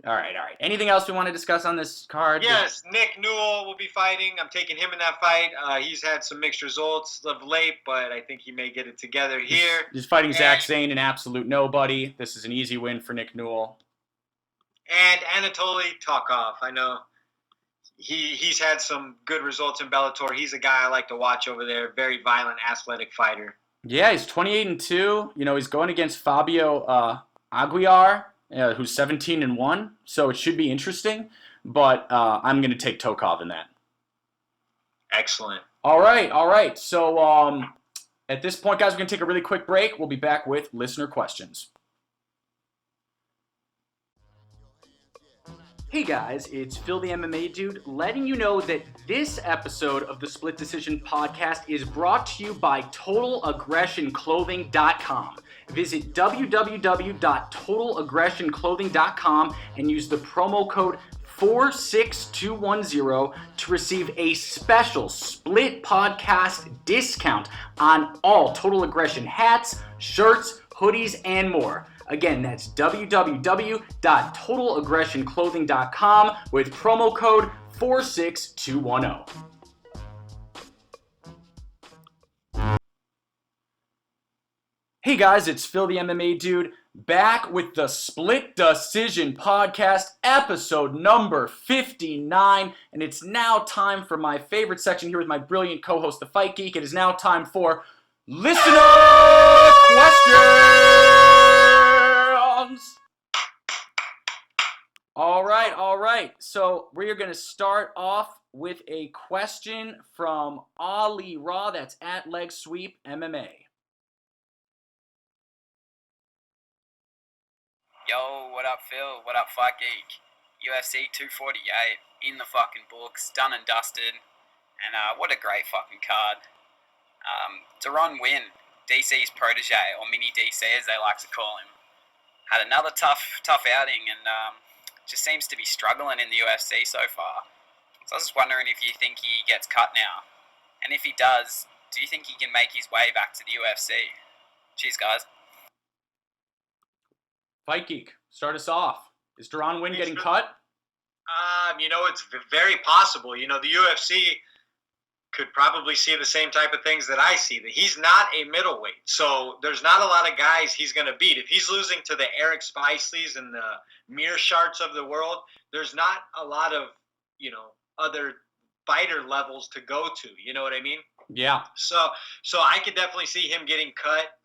All right. Anything else we want to discuss on this card? Yes, Nick Newell will be fighting. I'm taking him in that fight. He's had some mixed results of late, but I think he may get it together here. He's fighting Zach Zane, an absolute nobody. This is an easy win for Nick Newell. And Anatoly Tokov. I know he's had some good results in Bellator. He's a guy I like to watch over there. Very violent, athletic fighter. Yeah, he's 28-2. He's going against Fabio Aguiar, who's 17-1. So it should be interesting. But I'm going to take Tokov in that. Excellent. All right. So at this point, guys, we're going to take a really quick break. We'll be back with listener questions. Hey guys, it's Phil the MMA Dude letting you know that this episode of the Split Decision Podcast is brought to you by TotalAggressionClothing.com. Visit www.TotalAggressionClothing.com and use the promo code 46210 to receive a special Split Podcast discount on all Total Aggression hats, shirts, hoodies, and more. Again, that's www.TotalAggressionClothing.com with promo code 46210. Hey guys, it's Phil the MMA Dude, back with the Split Decision Podcast, episode number 59, and it's now time for my favorite section here with my brilliant co-host, The Fight Geek. It is now time for Listener Questions! All right. So we're going to start off with a question from Ali Raw. That's at Leg Sweep MMA. Yo, what up, Phil? What up, Fight Geek? UFC 248 in the fucking books, done and dusted, and what a great fucking card. Deron Wynn, DC's protege, or mini DC as they like to call him, had another tough outing and just seems to be struggling in the UFC so far. So I was just wondering if you think he gets cut now. And if he does, do you think he can make his way back to the UFC? Cheers, guys. Fight Geek, start us off. Is Deron Wynn getting cut? It's very possible. The UFC could probably see the same type of things that I see. That he's not a middleweight, so there's not a lot of guys he's going to beat. If he's losing to the Eric Spiceleys and the Meerschaerts of the world, there's not a lot of other fighter levels to go to. You know what I mean? Yeah. So I could definitely see him getting cut.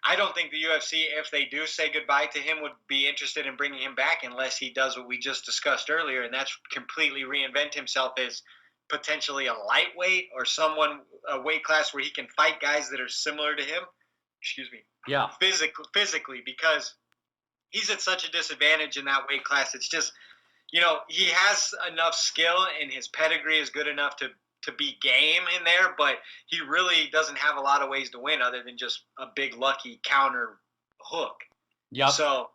I don't think the UFC, if they do say goodbye to him, would be interested in bringing him back unless he does what we just discussed earlier, and that's completely reinvent himself as potentially a lightweight or a weight class where he can fight guys that are similar to him. Yeah. Physically, because he's at such a disadvantage in that weight class. It's just, he has enough skill and his pedigree is good enough to be game in there, but he really doesn't have a lot of ways to win other than just a big lucky counter hook. Yep. So,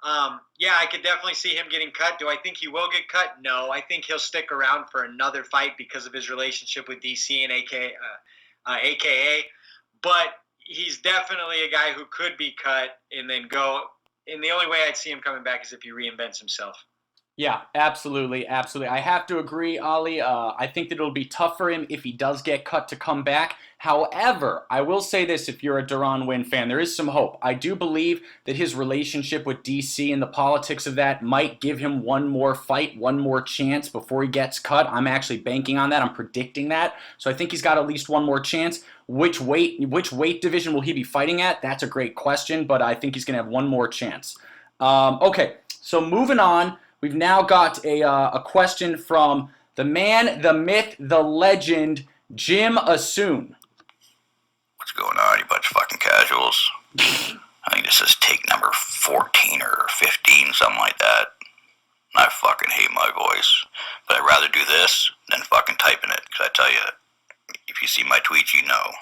I could definitely see him getting cut. Do I think he will get cut? No. I think he'll stick around for another fight because of his relationship with DC and AKA. But he's definitely a guy who could be cut and then go. And the only way I'd see him coming back is if he reinvents himself. Yeah, absolutely, absolutely. I have to agree, Ali. I think that it'll be tough for him if he does get cut to come back. However, I will say this: if you're a Deron Wynn fan, there is some hope. I do believe that his relationship with DC and the politics of that might give him one more fight, one more chance before he gets cut. I'm actually banking on that. I'm predicting that. So I think he's got at least one more chance. Which weight division will he be fighting at? That's a great question, but I think he's going to have one more chance. Okay, so moving on. We've now got a question from the man, the myth, the legend, Jim Asoon. What's going on, you bunch of fucking casuals? I think this is take number 14 or 15, something like that. I fucking hate my voice. But I'd rather do this than fucking typing it. Because I tell you, if you see my tweets, you know.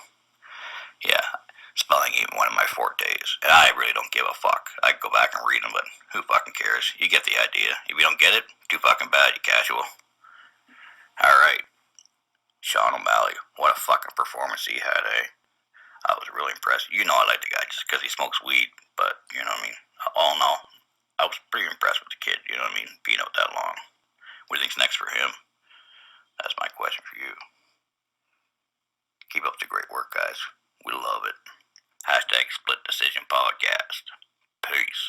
Yeah, spelling ain't one of my fortes. And I really don't give a fuck. I can go back and read them, but who fucking cares? You get the idea. If you don't get it, too fucking bad, you casual. Alright. Sean O'Malley, what a fucking performance he had, eh? I was really impressed. You know I like the guy just because he smokes weed, but, you know what I mean? All in all, I was pretty impressed with the kid, you know what I mean? Being out that long. What do you think's next for him? That's my question for you. Keep up the great work, guys. We love it. Hashtag Split Decision Podcast. Peace.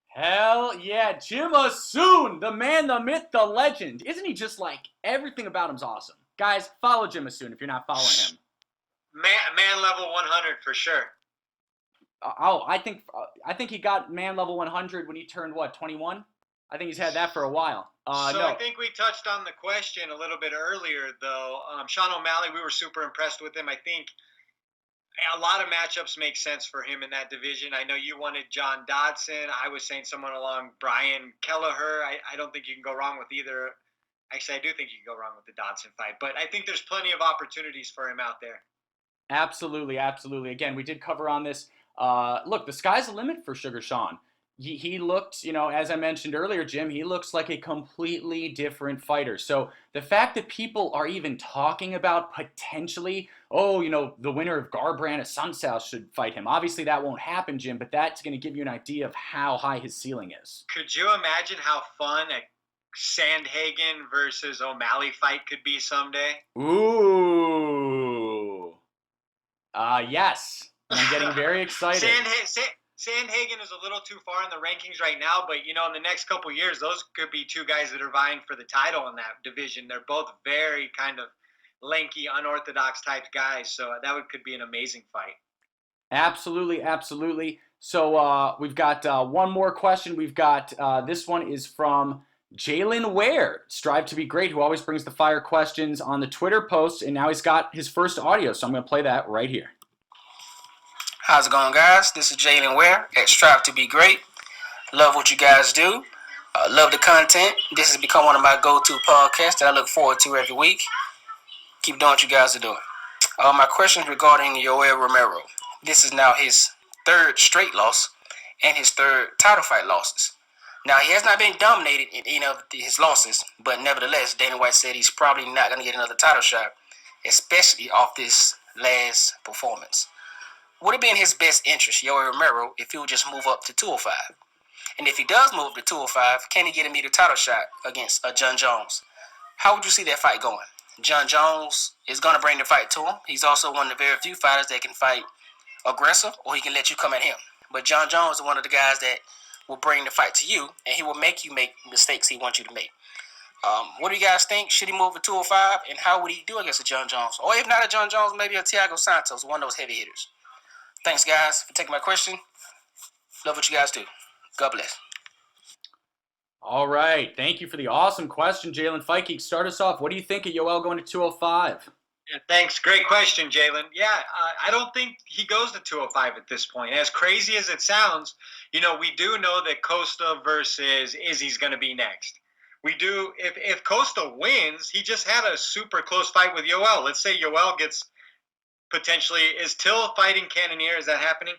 Hell yeah, Jim Asoon, the man, the myth, the legend. Isn't he just like everything about him's awesome? Guys, follow Jim Asoon if you're not following him. Man level 100 for sure. I think he got man level 100 when he turned, what, 21? I think he's had that for a while. So I think we touched on the question a little bit earlier, though. Sean O'Malley, we were super impressed with him. I think a lot of matchups make sense for him in that division. I know you wanted John Dodson. I was saying someone along Brian Kelleher. I don't think you can go wrong with either. Actually, I do think you can go wrong with the Dodson fight. But I think there's plenty of opportunities for him out there. Absolutely, absolutely. Again, we did cover on this. Look, the sky's the limit for Sugar Sean. He looked, as I mentioned earlier, Jim, he looks like a completely different fighter. So the fact that people are even talking about potentially, the winner of Garbrandt at Sunsouth should fight him. Obviously, that won't happen, Jim, but that's going to give you an idea of how high his ceiling is. Could you imagine how fun a Sandhagen versus O'Malley fight could be someday? Ooh. Yes. I'm getting very excited. Sandhagen is a little too far in the rankings right now, but, in the next couple years, those could be two guys that are vying for the title in that division. They're both very kind of lanky, unorthodox type guys, so could be an amazing fight. Absolutely, absolutely. So we've got one more question. We've got this one is from Jalen Ware, Strive to be Great, who always brings the fire questions on the Twitter posts, and now he's got his first audio, so I'm going to play that right here. How's it going, guys? This is Jalen Ware at Strive to be Great. Love what you guys do. Love the content. This has become one of my go-to podcasts that I look forward to every week. Keep doing what you guys are doing. My question is regarding Yoel Romero. This is now his third straight loss and his third title fight losses. Now, he has not been dominated in any of his losses, but nevertheless, Dana White said he's probably not going to get another title shot, especially off this last performance. Would it be in his best interest, Yoel Romero, if he would just move up to 205? And if he does move to 205, can he get a immediate title shot against John Jones? How would you see that fight going? John Jones is going to bring the fight to him. He's also one of the very few fighters that can fight aggressive, or he can let you come at him. But John Jones is one of the guys that will bring the fight to you, and he will make you make mistakes he wants you to make. What do you guys think? Should he move to 205, and how would he do against a John Jones? Or if not a John Jones, maybe a Thiago Santos, one of those heavy hitters. Thanks, guys, for taking my question. Love what you guys do. God bless. All right. Thank you for the awesome question, Jalen Feike. Start us off. What do you think of Yoel going to 205? Yeah, thanks. Great question, Jalen. Yeah, I don't think he goes to 205 at this point. As crazy as it sounds, we do know that Costa versus Izzy's going to be next. We do. If Costa wins, he just had a super close fight with Yoel. Let's say Yoel gets potentially, is Till fighting Cannonier? Is that happening?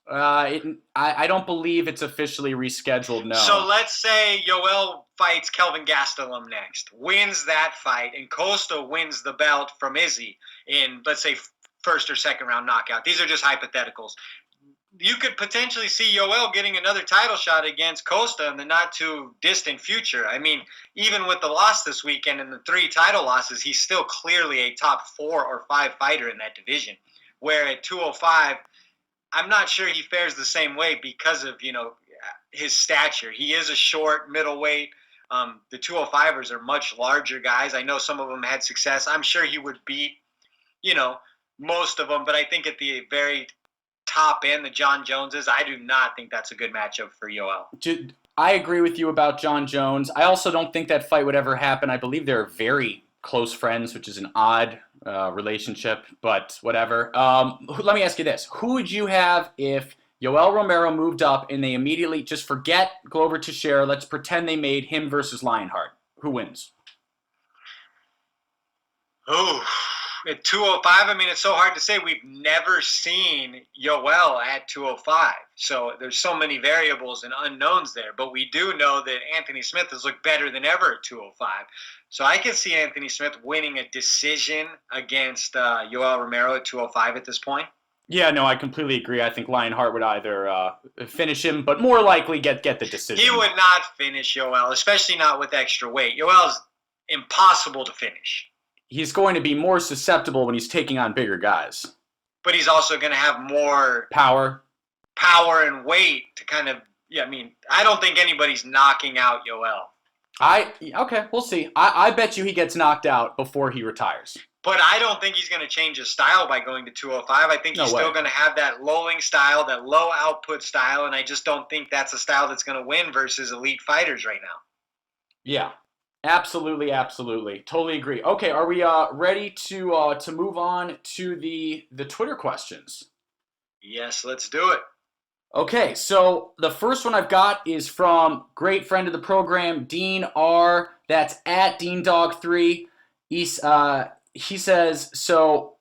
I don't believe it's officially rescheduled, no. So let's say Yoel fights Kelvin Gastelum next, wins that fight, and Costa wins the belt from Izzy in, let's say, first or second round knockout. These are just hypotheticals. you could potentially see Yoel getting another title shot against Costa in the not too distant future. I mean, even with the loss this weekend and the 3 title losses, he's still clearly a top 4 or 5 fighter in that division. Where at 205, I'm not sure he fares the same way because of, his stature. He is a short middleweight. The 205ers are much larger guys. I know some of them had success. I'm sure he would beat, most of them, but I think at the very top end, the John Joneses, I do not think that's a good matchup for Yoel. I agree with you about John Jones. I also don't think that fight would ever happen. I believe they're very close friends, which is an odd relationship, but whatever. Let me ask you this. Who would you have if Yoel Romero moved up and they immediately just forget Glover Teixeira? Let's pretend they made him versus Lionheart. Who wins? Oh, at 205, I mean, it's so hard to say. We've never seen Yoel at 205. So there's so many variables and unknowns there. But we do know that Anthony Smith has looked better than ever at 205. So I can see Anthony Smith winning a decision against Yoel Romero at 205 at this point. Yeah, no, I completely agree. I think Lionheart would either finish him, but more likely get the decision. He would not finish Yoel, especially not with extra weight. Yoel's impossible to finish. He's going to be more susceptible when he's taking on bigger guys. But he's also going to have more power and weight to kind of, I don't think anybody's knocking out Yoel. Okay, we'll see. I bet you he gets knocked out before he retires. But I don't think he's going to change his style by going to 205. I think he's still going to have that lowing style, that low output style, and I just don't think that's a style that's going to win versus elite fighters right now. Yeah, absolutely. Totally agree. Okay, are we ready to move on to the Twitter questions? Yes, let's do it. Okay, so the first one I've got is from great friend of the program, Dean R. That's at DeanDog3. He says, so,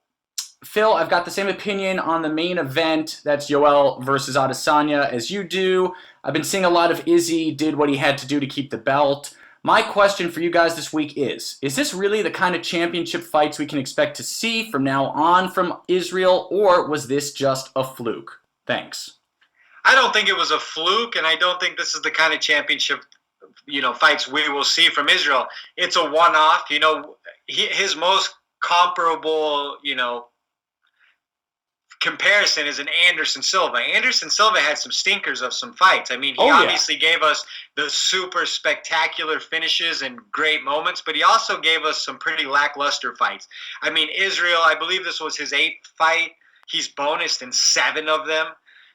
Phil, I've got the same opinion on the main event, that's Yoel versus Adesanya, as you do. I've been seeing a lot of Izzy did what he had to do to keep the belt. My question for you guys this week is this really the kind of championship fights we can expect to see from now on from Israel, or was this just a fluke? Thanks. I don't think it was a fluke, and I don't think this is the kind of championship fights we will see from Israel. It's a one-off. His most comparable, comparison is an Anderson Silva. Anderson Silva had some stinkers of some fights. I mean, he obviously gave us the super spectacular finishes and great moments, but he also gave us some pretty lackluster fights. I mean, Israel, I believe this was his 8th fight. He's bonused in 7 of them.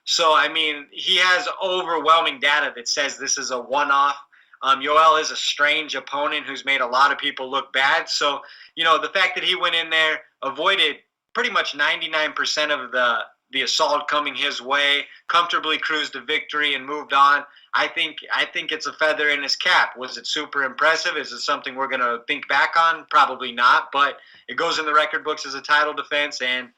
So, I mean, he has overwhelming data that says this is a one-off. Yoel is a strange opponent who's made a lot of people look bad. So, the fact that he went in there, avoided pretty much 99% of the assault coming his way, comfortably cruised to victory and moved on, I think it's a feather in his cap. Was it super impressive? Is it something we're going to think back on? Probably not, but it goes in the record books as a title defense, and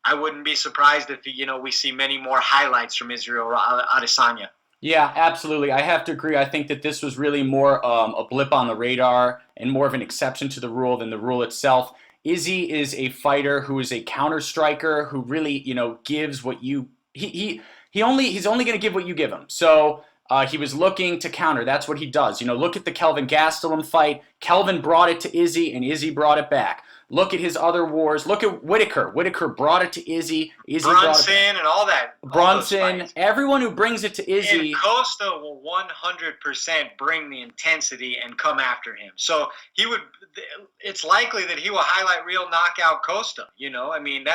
I wouldn't be surprised if we see many more highlights from Israel Adesanya. Yeah, absolutely. I have to agree. I think that this was really more a blip on the radar and more of an exception to the rule than the rule itself. Izzy is a fighter who is a counter striker who really, gives what you he's only going to give what you give him. So he was looking to counter. That's what he does. Look at the Kelvin Gastelum fight. Kelvin brought it to Izzy, and Izzy brought it back. Look at his other wars. Look at Whitaker. Whitaker brought it to Izzy. Brunson and all that. Brunson. Everyone who brings it to Izzy. And Costa will 100% bring the intensity and come after him. So it's likely that he will highlight real knockout Costa.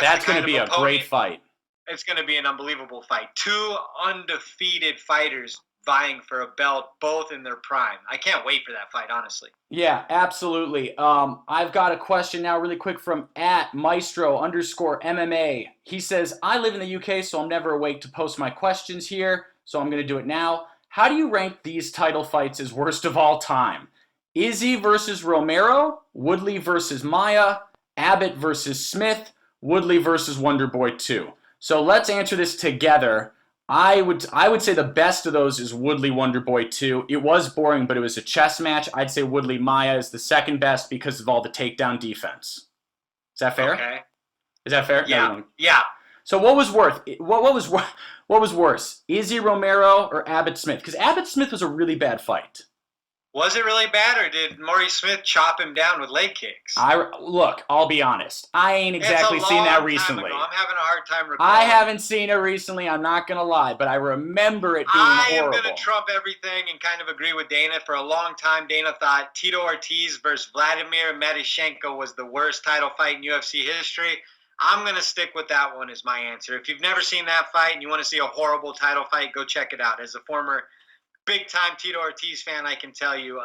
That's going to be a great fight. It's going to be an unbelievable fight. 2 undefeated fighters vying for a belt, both in their prime. I can't wait for that fight, honestly. Yeah, absolutely. I've got a question now really quick from @Maestro_MMA. He says, I live in the UK, so I'm never awake to post my questions here, so I'm going to do it now. How do you rank these title fights as worst of all time? Izzy versus Romero, Woodley versus Maia, Abbott versus Smith, Woodley versus Wonderboy 2. So let's answer this together. I would say the best of those is Woodley Wonderboy 2. It was boring, but it was a chess match. I'd say Woodley Maia is the second best because of all the takedown defense. Is that fair? Okay. Is that fair? Yeah. No, yeah. So what was worse, Izzy Romero or Abbott Smith? Because Abbott Smith was a really bad fight. Was it really bad, or did Maurice Smith chop him down with leg kicks? Look, I'll be honest. I ain't exactly seen that recently. I'm having a hard time recalling. I haven't seen it recently, I'm not going to lie, but I remember it being horrible. I am going to trump everything and kind of agree with Dana. For a long time, Dana thought Tito Ortiz versus Vladimir Medvedchenko was the worst title fight in UFC history. I'm going to stick with that one as my answer. If you've never seen that fight and you want to see a horrible title fight, go check it out. As a former big-time Tito Ortiz fan, I can tell you,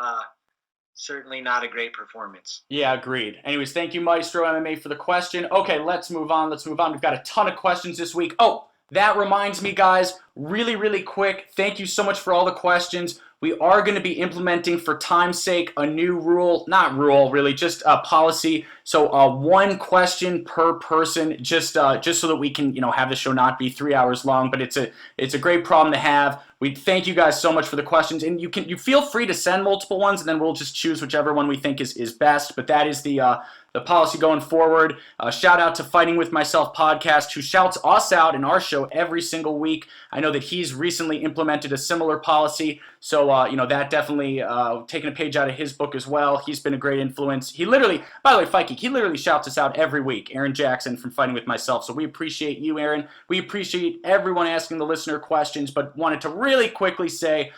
certainly not a great performance. Yeah, agreed. Anyways, thank you, Maestro MMA, for the question. Okay, let's move on. We've got a ton of questions this week. Oh, that reminds me, guys, really, really quick, thank you so much for all the questions. We are going to be implementing, for time's sake, a new rule. Not rule, really, just a policy. So one question per person, just so that we can, have the show not be 3 hours long. But it's a great problem to have. We thank you guys so much for the questions, and you feel free to send multiple ones, and then we'll just choose whichever one we think is best. But that is the policy going forward. Shout out to Fighting With Myself podcast, who shouts us out in our show every single week. I know that he's recently implemented a similar policy, so that definitely taking a page out of his book as well. He's been a great influence. He literally, by the way, Fight Geek, he literally shouts us out every week. Aaron Jackson from Fighting With Myself. So we appreciate you, Aaron. We appreciate everyone asking the listener questions, but wanted to really quickly say,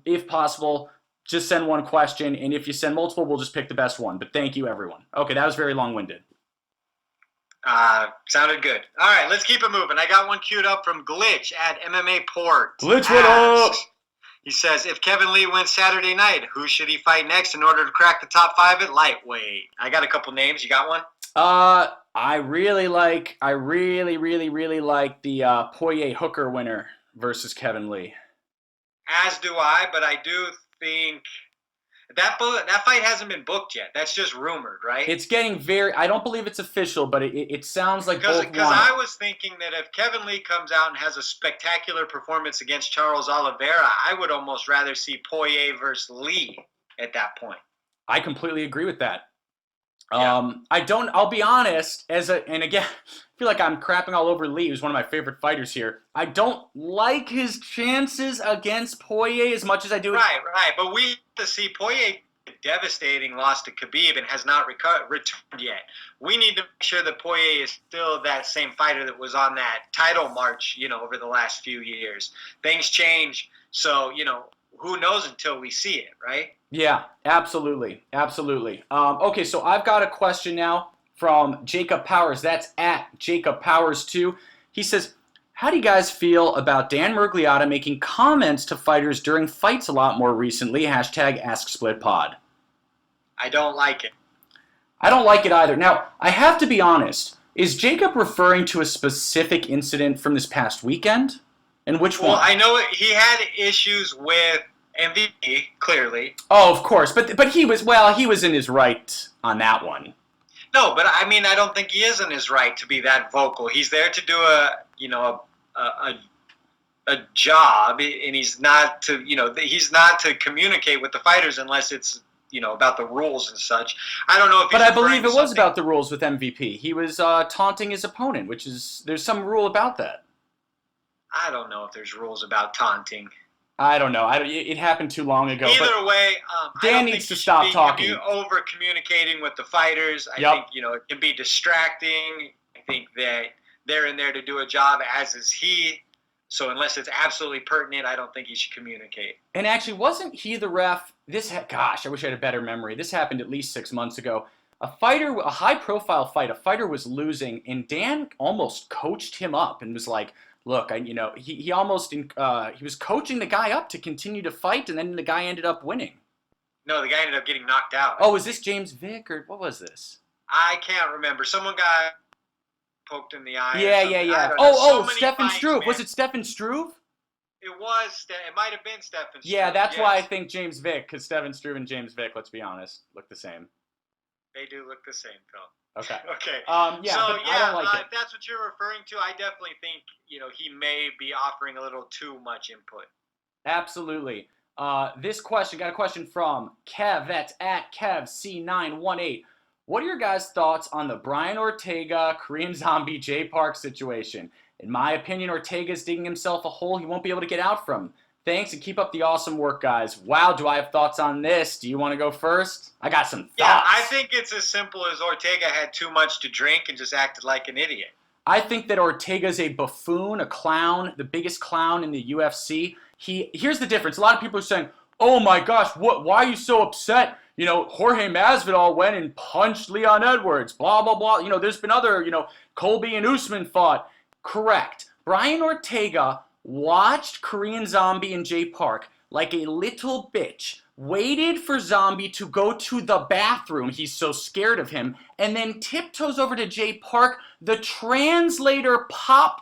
if possible, just send one question, and if you send multiple, we'll just pick the best one. But thank you, everyone. Okay, that was very long-winded. Sounded good. All right, let's keep it moving. I got one queued up from Glitch at MMA Port. Glitch, what up? He says, if Kevin Lee wins Saturday night, who should he fight next in order to crack the top 5 at lightweight? I got a couple names. You got one? I really like the Poirier Hooker winner versus Kevin Lee. As do I, but I do think that fight hasn't been booked yet. That's just rumored, right? It's getting I don't believe it's official, but it sounds like both want. Because I was thinking that if Kevin Lee comes out and has a spectacular performance against Charles Oliveira, I would almost rather see Poirier versus Lee at that point. I completely agree with that. Yeah. I'll be honest, and again, I feel like I'm crapping all over Lee, who's one of my favorite fighters here. I don't like his chances against Poirier as much as I do. Right. But we to see Poirier devastating loss to Khabib and has not returned yet. We need to make sure that Poirier is still that same fighter that was on that title march, over the last few years. Things change, so, who knows until we see it, right? Yeah, absolutely. Okay, so I've got a question now from Jacob Powers. That's at Jacob Powers 2. He says, how do you guys feel about Dan Miragliotta making comments to fighters during fights a lot more recently? #AskSplitPod. I don't like it. I don't like it either. Now, I have to be honest. Is Jacob referring to a specific incident from this past weekend? And which one? Well, I know he had issues with MVP, clearly. Oh, of course. But he was in his right on that one. No, but I mean, I don't think he is in his right to be that vocal. He's there to do a job, and he's not to communicate with the fighters unless it's, about the rules and such. I don't know if. But I believe it was about the rules with MVP. He was taunting his opponent, there's some rule about that. I don't know if there's rules about taunting. I don't know. It happened too long ago. Either way, Dan needs to stop talking. Over communicating with the fighters. I think it can be distracting. I think that they're in there to do a job, as is he. So unless it's absolutely pertinent, I don't think he should communicate. And actually, wasn't he the ref? Gosh, I wish I had a better memory. This happened at least 6 months ago. A high-profile fight, a fighter was losing, and Dan almost coached him up and was like, look, he almost he was coaching the guy up to continue to fight, and then the guy ended up winning. No, the guy ended up getting knocked out. Oh, was this James Vick, or what was this? I can't remember. Someone got poked in the eye. Yeah. Stefan Struve. Man. Was it Stefan Struve? It was. It might have been Stefan Struve. Yeah, that's why I think James Vick, because Stefan Struve and James Vick, let's be honest, look the same. They do look the same, Phil. Okay. I don't like it. If that's what you're referring to, I definitely think he may be offering a little too much input. Absolutely. Got a question from Kev. That's at KevC918. What are your guys' thoughts on the Brian Ortega, Korean Zombie, Jay Park situation? In my opinion, Ortega's digging himself a hole he won't be able to get out from. Thanks, and keep up the awesome work, guys. Wow, do I have thoughts on this? Do you want to go first? I got some thoughts. Yeah, I think it's as simple as Ortega had too much to drink and just acted like an idiot. I think that Ortega's a buffoon, a clown, the biggest clown in the UFC. Here's the difference. A lot of people are saying, oh my gosh, why are you so upset? You know, Jorge Masvidal went and punched Leon Edwards, blah, blah, blah. You know, there's been other, Colby and Usman fought. Correct. Brian Ortega watched Korean Zombie and Jay Park like a little bitch, waited for Zombie to go to the bathroom, he's so scared of him, and then tiptoes over to Jay Park, the translator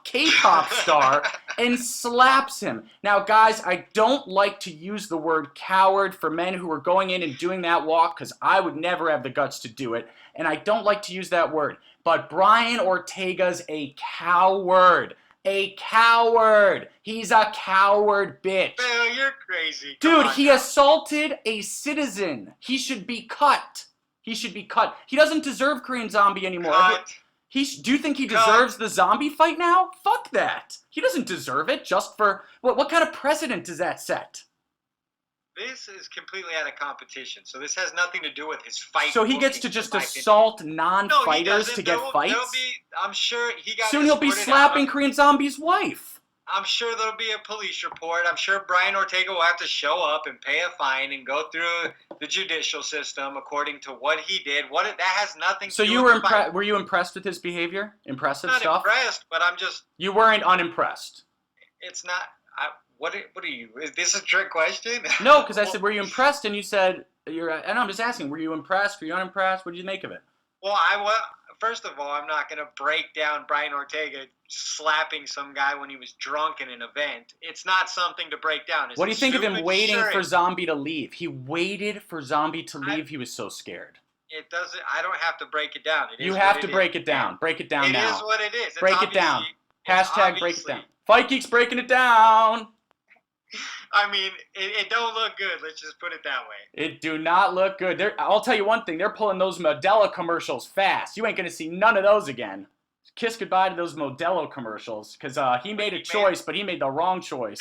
K-pop star, and slaps him. Now, guys, I don't like to use the word coward for men who are going in and doing that walk, because I would never have the guts to do it, and I don't like to use that word. But Brian Ortega's a coward. A coward. He's a coward bitch. Bill, you're crazy. Dude, he assaulted a citizen. He should be cut. He should be cut. He doesn't deserve Korean Zombie anymore. Cut. Do you think he deserves the zombie fight now? Fuck that. He doesn't deserve it just for... What kind of precedent does that set? This is completely out of competition, so this has nothing to do with his fight. So he gets to just assault non-fighters to get fights? I'm sure he got... Soon he'll be slapping Korean Zombie's wife. I'm sure there'll be a police report. I'm sure Brian Ortega will have to show up and pay a fine and go through the judicial system according to what he did. That has nothing to do with the fight. Were you impressed with his behavior? Impressive Not stuff? impressed, but I'm just... You weren't unimpressed? It's not... What are you? Is this a trick question? No, because I said, were you impressed? And you said, and I'm just asking, were you impressed? Were you unimpressed? What did you make of it? Well, first of all, I'm not going to break down Brian Ortega slapping some guy when he was drunk in an event. It's not something to break down. What do you think of him waiting for Zombie to leave? He waited for Zombie to leave. He was so scared. It doesn't. I don't have to break it down. You have to break it down. Break it down now. It is what it is. Break it down. Hashtag break it down. Fight Geek's breaking it down. I mean, it don't look good. Let's just put it that way. It do not look good. I'll tell you one thing. They're pulling those Modelo commercials fast. You ain't going to see none of those again. Kiss goodbye to those Modelo commercials because he made a choice, but he made the wrong choice.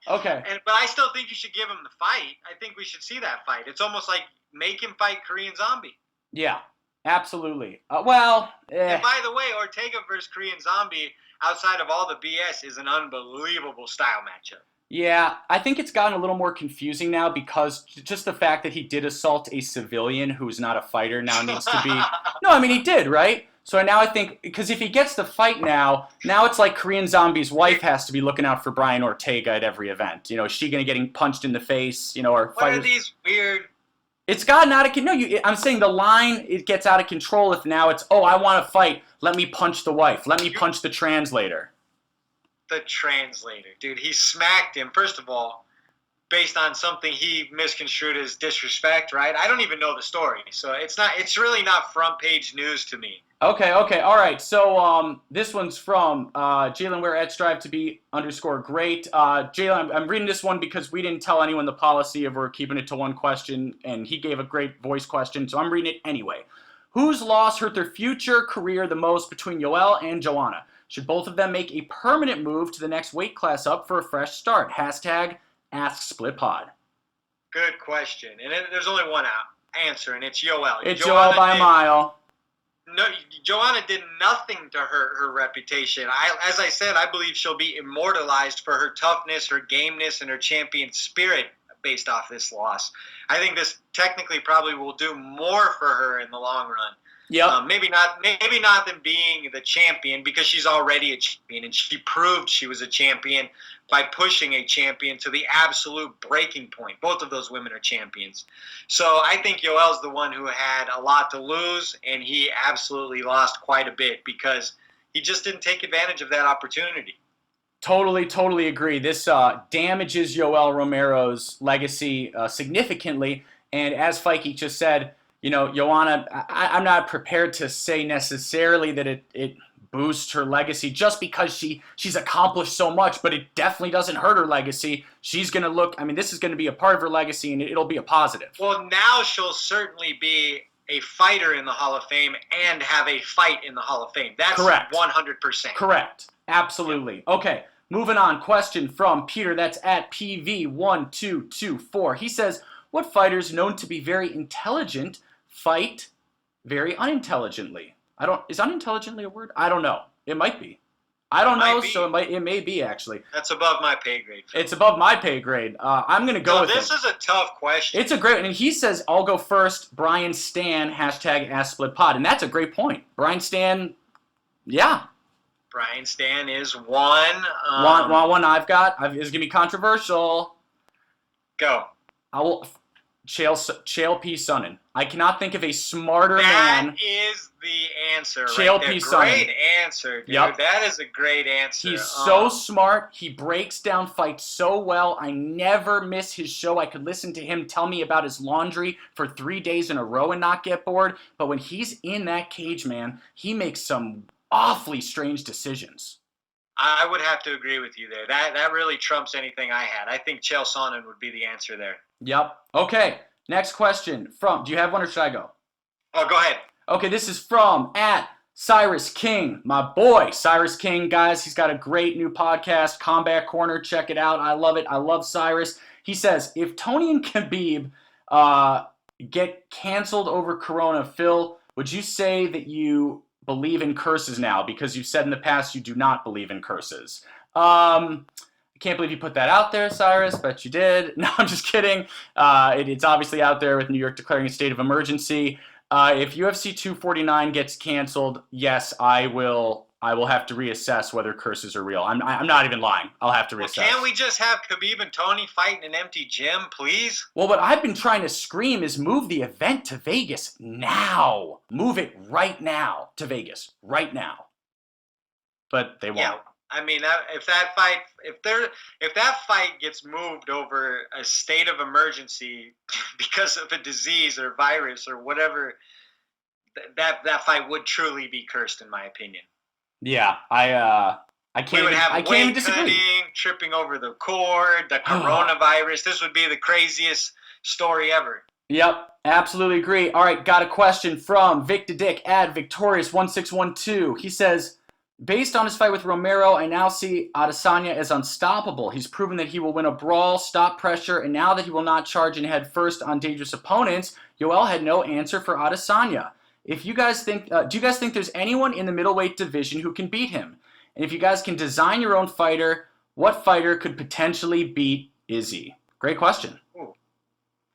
Okay. But I still think you should give him the fight. I think we should see that fight. It's almost like make him fight Korean Zombie. Yeah, absolutely. And by the way, Ortega versus Korean Zombie, outside of all the BS, is an unbelievable style matchup. Yeah, I think it's gotten a little more confusing now because just the fact that he did assault a civilian who's not a fighter now needs to be... No, I mean, he did, right? So now I think, because if he gets the fight now it's like Korean Zombie's wife has to be looking out for Brian Ortega at every event. Is she going to get punched in the face? Or what are these weird... It's gotten out of control. No, I'm saying the line, it gets out of control if now it's, oh, I want to fight. Let me punch the wife. Let me punch the translator. The translator, dude, he smacked him, first of all, based on something he misconstrued as disrespect, right? I don't even know the story, so it's really not front page news to me. Okay, all right. So this one's from Jalen Ware at Strive to Be _great. Jalen, I'm reading this one because we didn't tell anyone the policy of we're keeping it to one question, and he gave a great voice question, so I'm reading it anyway. Whose loss hurt their future career the most between Yoel and Joanna? Should both of them make a permanent move to the next weight class up for a fresh start? Hashtag AskSplitPod. Good question. And there's only one answer, and it's Yoel. It's Yoel by a mile. No, Joanna did nothing to hurt her reputation. As I said, I believe she'll be immortalized for her toughness, her gameness, and her champion spirit based off this loss. I think this technically probably will do more for her in the long run. Yeah. Maybe not than being the champion because she's already a champion and she proved she was a champion by pushing a champion to the absolute breaking point. Both of those women are champions. So I think Yoel's the one who had a lot to lose and he absolutely lost quite a bit because he just didn't take advantage of that opportunity. Totally agree. This damages Yoel Romero's legacy significantly. And as Fikey just said, Joanna, I'm not prepared to say necessarily that it boosts her legacy just because she's accomplished so much, but it definitely doesn't hurt her legacy. She's going to this is going to be a part of her legacy, and it'll be a positive. Well, now she'll certainly be a fighter in the Hall of Fame and have a fight in the Hall of Fame. That's Correct. 100%. Correct. Absolutely. Okay, moving on. Question from Peter. That's at PV1224. He says, what fighters known to be very intelligent fight very unintelligently? Is unintelligently a word? I don't know. It might be. I don't know, so it may be actually. That's above my pay grade. It's above my pay grade. I'm going to go with this is a tough question. It's a great, and he says, I'll go first, Brian Stan, #AskSplitPod, and that's a great point. Brian Stan, yeah. Brian Stan is one. One I've got. It's going to be controversial. Go. I will, Chael P. Sonnen. I cannot think of a smarter man. That is the answer. Chael P. Sonnen. Great answer, dude. Yep. That is a great answer. He's so smart. He breaks down fights so well. I never miss his show. I could listen to him tell me about his laundry for 3 days in a row and not get bored. But when he's in that cage, man, he makes some awfully strange decisions. I would have to agree with you there. That really trumps anything I had. I think Chael Sonnen would be the answer there. Yep. Okay. Next question do you have one or should I go? Oh, go ahead. Okay, this is from at Cyrus King, my boy, Cyrus King, guys. He's got a great new podcast, Combat Corner. Check it out. I love it. I love Cyrus. He says, if Tony and Khabib get canceled over Corona, Phil, would you say that you believe in curses now? Because you've said in the past you do not believe in curses. I can't believe you put that out there, Cyrus, but you did. No, I'm just kidding. It's obviously out there with New York declaring a state of emergency. If UFC 249 gets canceled, yes, I will have to reassess whether curses are real. I'm not even lying. I'll have to reassess. Well, can't we just have Khabib and Tony fight in an empty gym, please? Well, what I've been trying to scream is move the event to Vegas now. Move it right now to Vegas right now. But they won't. Yeah. I mean, if that fight gets moved over a state of emergency because of a disease or virus or whatever, that fight would truly be cursed, in my opinion. Yeah, I can't even disagree. Tripping over the cord, the coronavirus. This would be the craziest story ever. Yep, absolutely agree. All right, got a question from Vic the Dick at Victorious1612. He says, based on his fight with Romero, I now see Adesanya as unstoppable. He's proven that he will win a brawl, stop pressure, and now that he will not charge in head first on dangerous opponents, Yoel had no answer for Adesanya. If you guys think, do you guys think there's anyone in the middleweight division who can beat him? And if you guys can design your own fighter, what fighter could potentially beat Izzy? Great question. Ooh,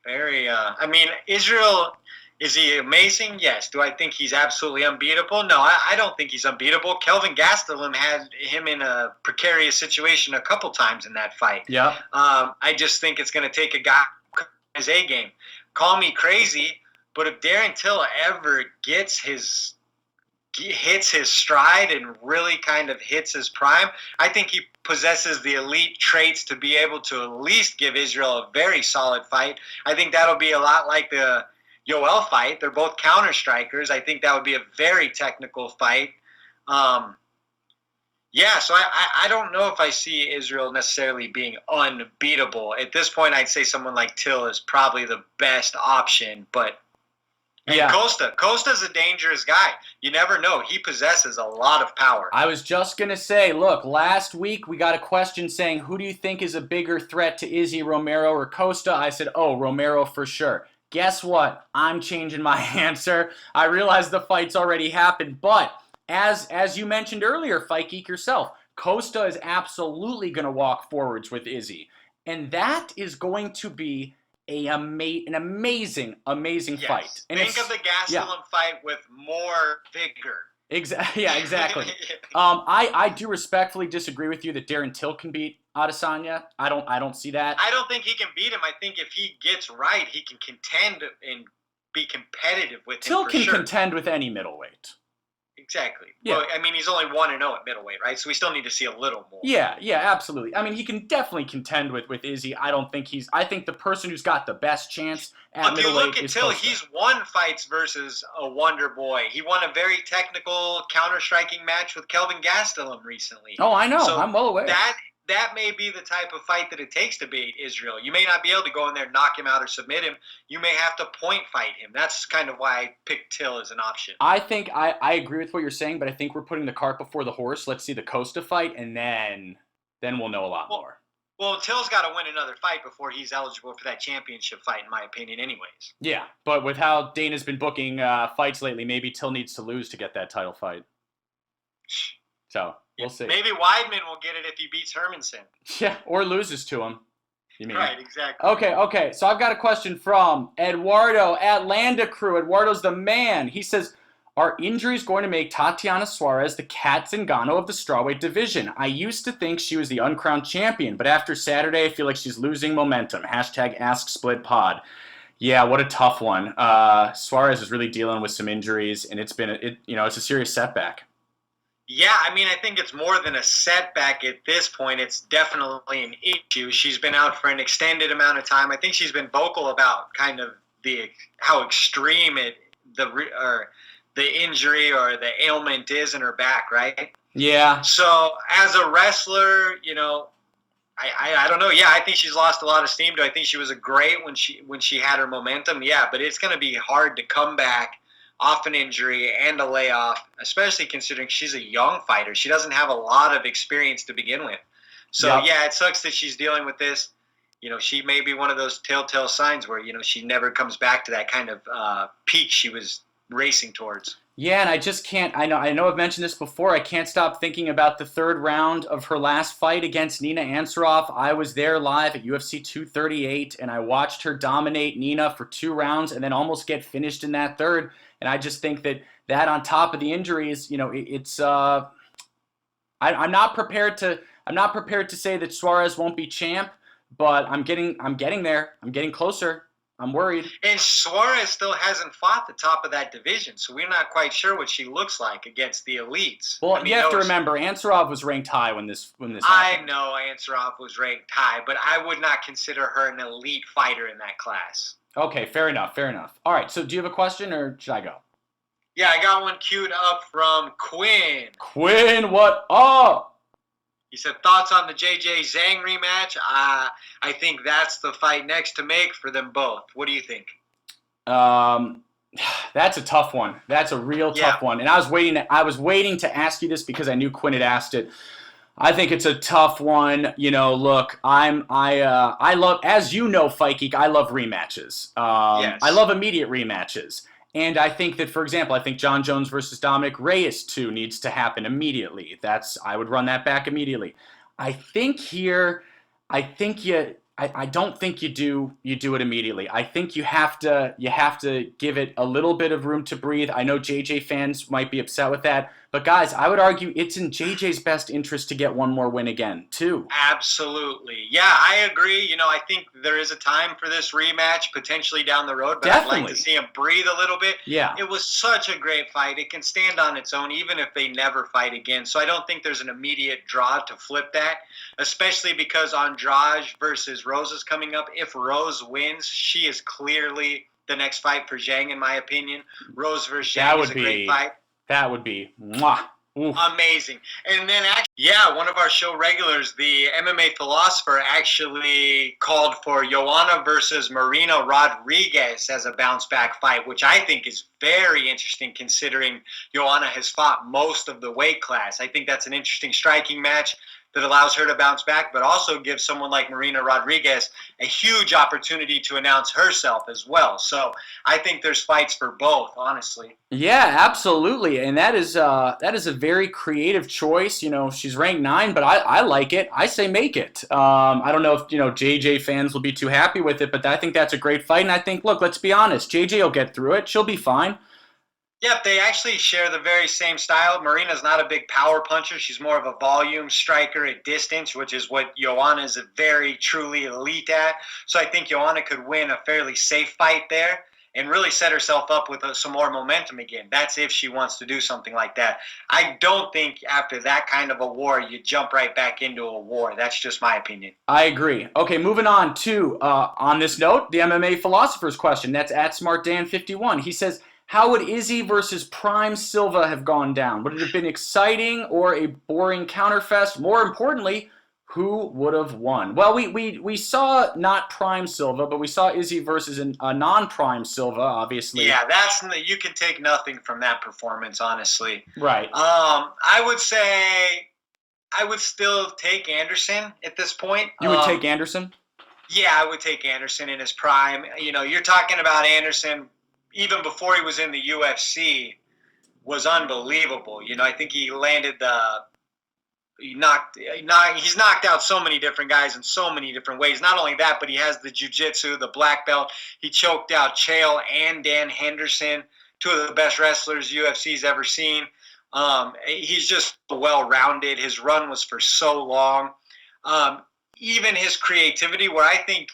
very. I mean, Israel. Is he amazing? Yes. Do I think he's absolutely unbeatable? No, I don't think he's unbeatable. Kelvin Gastelum had him in a precarious situation a couple times in that fight. Yeah. I just think it's going to take a guy his A game. Call me crazy, but if Darren Till ever hits his stride and really kind of hits his prime, I think he possesses the elite traits to be able to at least give Israel a very solid fight. I think that'll be a lot like the Yoel fight. They're both counter strikers. I think that would be a very technical fight. Yeah, so I don't know if I see Israel necessarily being unbeatable. At this point, I'd say someone like Till is probably the best option, but yeah. Costa's a dangerous guy. You never know. He possesses a lot of power. I was just going to say, look, last week we got a question saying, who do you think is a bigger threat to Izzy, Romero or Costa? I said, Romero for sure. Guess what? I'm changing my answer. I realize the fight's already happened, but as you mentioned earlier, Fight Geek yourself, Costa is absolutely going to walk forwards with Izzy. And that is going to be an amazing yes. fight. And think of the Gastelum fight with more vigor. Yeah, exactly. I do respectfully disagree with you that Darren Till can beat Adesanya. I don't see that. I don't think he can beat him. I think if he gets right, he can contend and be competitive with him. Till can contend with any middleweight. Exactly. Yeah. Well, I mean, he's only 1-0 at middleweight, right? So we still need to see a little more. Yeah, absolutely. I mean, he can definitely contend with Izzy. I think the person who's got the best chance at middleweight is Costa. If you look at Till, he's won fights versus a Wonder Boy. He won a very technical counter-striking match with Kelvin Gastelum recently. Oh, I know. So I'm well aware. that may be the type of fight that it takes to beat Israel. You may not be able to go in there, knock him out, or submit him. You may have to point fight him. That's kind of why I picked Till as an option. I think I agree with what you're saying, but I think we're putting the cart before the horse. Let's see the Costa fight, and then we'll know a lot more. Well, Till's got to win another fight before he's eligible for that championship fight, in my opinion, anyways. Yeah, but with how Dana's been booking fights lately, maybe Till needs to lose to get that title fight. So, we'll see. Maybe Weidman will get it if he beats Hermanson. Yeah, or loses to him. You mean? Right, exactly. Okay. So I've got a question from Eduardo at Landa Crew. Eduardo's the man. He says, are injuries going to make Tatiana Suarez the Kat Zingano of the strawweight division? I used to think she was the uncrowned champion, but after Saturday, I feel like she's losing momentum. #AskSplitPod. Yeah, what a tough one. Suarez is really dealing with some injuries, and it's a serious setback. Yeah, I mean, I think it's more than a setback at this point. It's definitely an issue. She's been out for an extended amount of time. I think she's been vocal about kind of how extreme the injury or the ailment is in her back, right? Yeah. So as a wrestler, I don't know. Yeah, I think she's lost a lot of steam. Do I think she was great when she had her momentum? Yeah, but it's going to be hard to come back off an injury and a layoff, especially considering she's a young fighter. She doesn't have a lot of experience to begin with. So, Yeah, it sucks that she's dealing with this. She may be one of those telltale signs where, she never comes back to that kind of peak she was racing towards. Yeah, and I just can't. I know I've mentioned this before. I can't stop thinking about the third round of her last fight against Nina Ansaroff. I was there live at UFC 238, and I watched her dominate Nina for 2 rounds and then almost get finished in that third. And I just think that on top of the injuries, it's. I'm not prepared to say that Suarez won't be champ, but I'm getting there. I'm getting closer. I'm worried. And Suarez still hasn't fought the top of that division, so we're not quite sure what she looks like against the elites. Well, you have to remember, Ansaroff was ranked high when this happened. I know Ansaroff was ranked high, but I would not consider her an elite fighter in that class. Okay, fair enough. All right, so do you have a question, or should I go? Yeah, I got one queued up from Quinn. Quinn, what up? He said, thoughts on the JJ Zhang rematch? I think that's the fight next to make for them both. What do you think? That's a tough one. That's a real tough one. And I was waiting to ask you this because I knew Quinn had asked it. I think it's a tough one. Look, I love, as you know, Fight Geek, I love rematches. Yes. I love immediate rematches. And I think that, for example, I think John Jones versus Dominic Reyes 2 needs to happen immediately. I would run that back immediately. I think here, I don't think you do it immediately. I think you have to give it a little bit of room to breathe. I know JJ fans might be upset with that, but guys, I would argue it's in JJ's best interest to get one more win again, too. Absolutely. Yeah, I agree. I think there is a time for this rematch potentially down the road, but Definitely. I'd like to see him breathe a little bit. Yeah. It was such a great fight. It can stand on its own even if they never fight again. So I don't think there's an immediate draw to flip that, especially because Andrade versus Rose is coming up. If Rose wins, she is clearly the next fight for Zhang, in my opinion. Rose versus Zhang is a great fight. That would be mwah. Oof. Amazing. And then, one of our show regulars, the MMA Philosopher, actually called for Joanna versus Marina Rodriguez as a bounce-back fight, which I think is very interesting considering Joanna has fought most of the weight class. I think that's an interesting striking match that allows her to bounce back, but also gives someone like Marina Rodriguez a huge opportunity to announce herself as well. So I think there's fights for both, honestly. Yeah, absolutely, and that is a very creative choice. She's ranked 9, but I like it. I say make it. I don't know if JJ fans will be too happy with it, but I think that's a great fight. And I think, look, let's be honest, JJ will get through it. She'll be fine. Yep, they actually share the very same style. Marina's not a big power puncher. She's more of a volume striker at distance, which is what Joanna is very truly elite at. So I think Joanna could win a fairly safe fight there and really set herself up with some more momentum again. That's if she wants to do something like that. I don't think after that kind of a war, you jump right back into a war. That's just my opinion. I agree. Okay, moving on to, on this note, the MMA Philosopher's question. That's at SmartDan51. He says, how would Izzy versus Prime Silva have gone down? Would it have been exciting or a boring counterfest? More importantly, who would have won? Well, we saw not Prime Silva, but we saw Izzy versus a non-Prime Silva, obviously. Yeah, you can take nothing from that performance, honestly. Right. I would say I would still take Anderson at this point. You would take Anderson? Yeah, I would take Anderson in his prime. You're talking about Anderson even before he was in the UFC was unbelievable. I think he landed he's knocked out so many different guys in so many different ways. Not only that, but he has the jiu-jitsu, the black belt. He choked out Chael and Dan Henderson, two of the best wrestlers UFC's ever seen. He's just well-rounded. His run was for so long. Even his creativity, where I think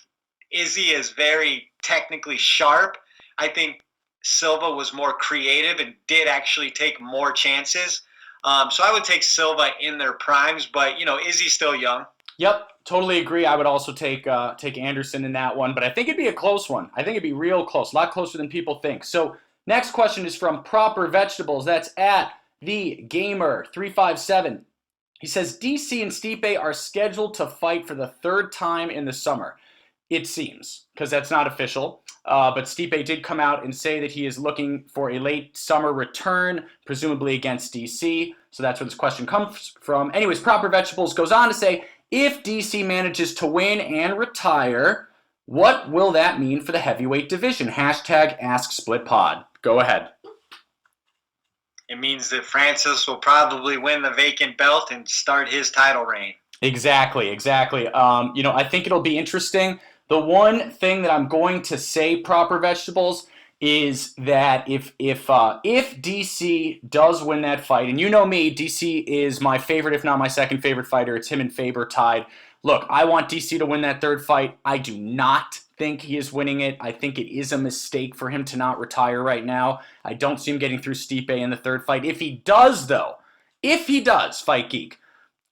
Izzy is very technically sharp, I think Silva was more creative and did actually take more chances. So I would take Silva in their primes, but Izzy's still young. Yep, totally agree. I would also take Anderson in that one, but I think it'd be a close one. I think it'd be real close, a lot closer than people think. So next question is from Proper Vegetables. That's at the Gamer357. He says DC and Stipe are scheduled to fight for the third time in the summer. It seems, because that's not official. But Stipe did come out and say that he is looking for a late summer return, presumably against DC. So that's where this question comes from. Anyways, Proper Vegetables goes on to say, if DC manages to win and retire, what will that mean for the heavyweight division? Hashtag AskSplitPod. Go ahead. It means that Francis will probably win the vacant belt and start his title reign. Exactly. I think it'll be interesting. The one thing that I'm going to say, Proper Vegetables, is that if DC does win that fight, and you know me, DC is my favorite, if not my second favorite fighter. It's him and Faber tied. Look, I want DC to win that third fight. I do not think he is winning it. I think it is a mistake for him to not retire right now. I don't see him getting through Stipe in the third fight. If he does, Fight Geek,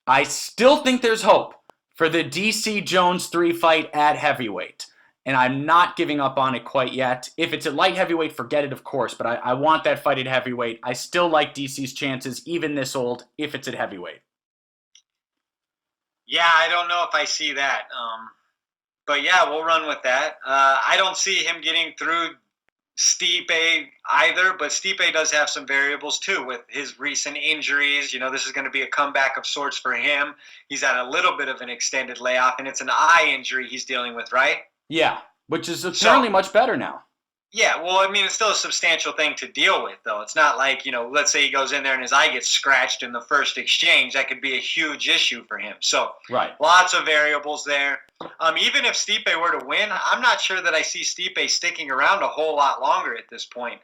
I still think there's hope for the DC Jones 3 fight at heavyweight. And I'm not giving up on it quite yet. If it's at light heavyweight, forget it, of course. But I want that fight at heavyweight. I still like DC's chances, even this old, if it's at heavyweight. Yeah, I don't know if I see that. But yeah, we'll run with that. I don't see him getting through Stipe either, but Stipe does have some variables too with his recent injuries. This is going to be a comeback of sorts for him. He's had a little bit of an extended layoff, and it's an eye injury he's dealing with, right? Yeah, which is apparently much better now. Yeah, well, I mean, it's still a substantial thing to deal with, though. It's not like, let's say he goes in there and his eye gets scratched in the first exchange. That could be a huge issue for him. So, right. Lots of variables there. Even if Stipe were to win, I'm not sure that I see Stipe sticking around a whole lot longer at this point.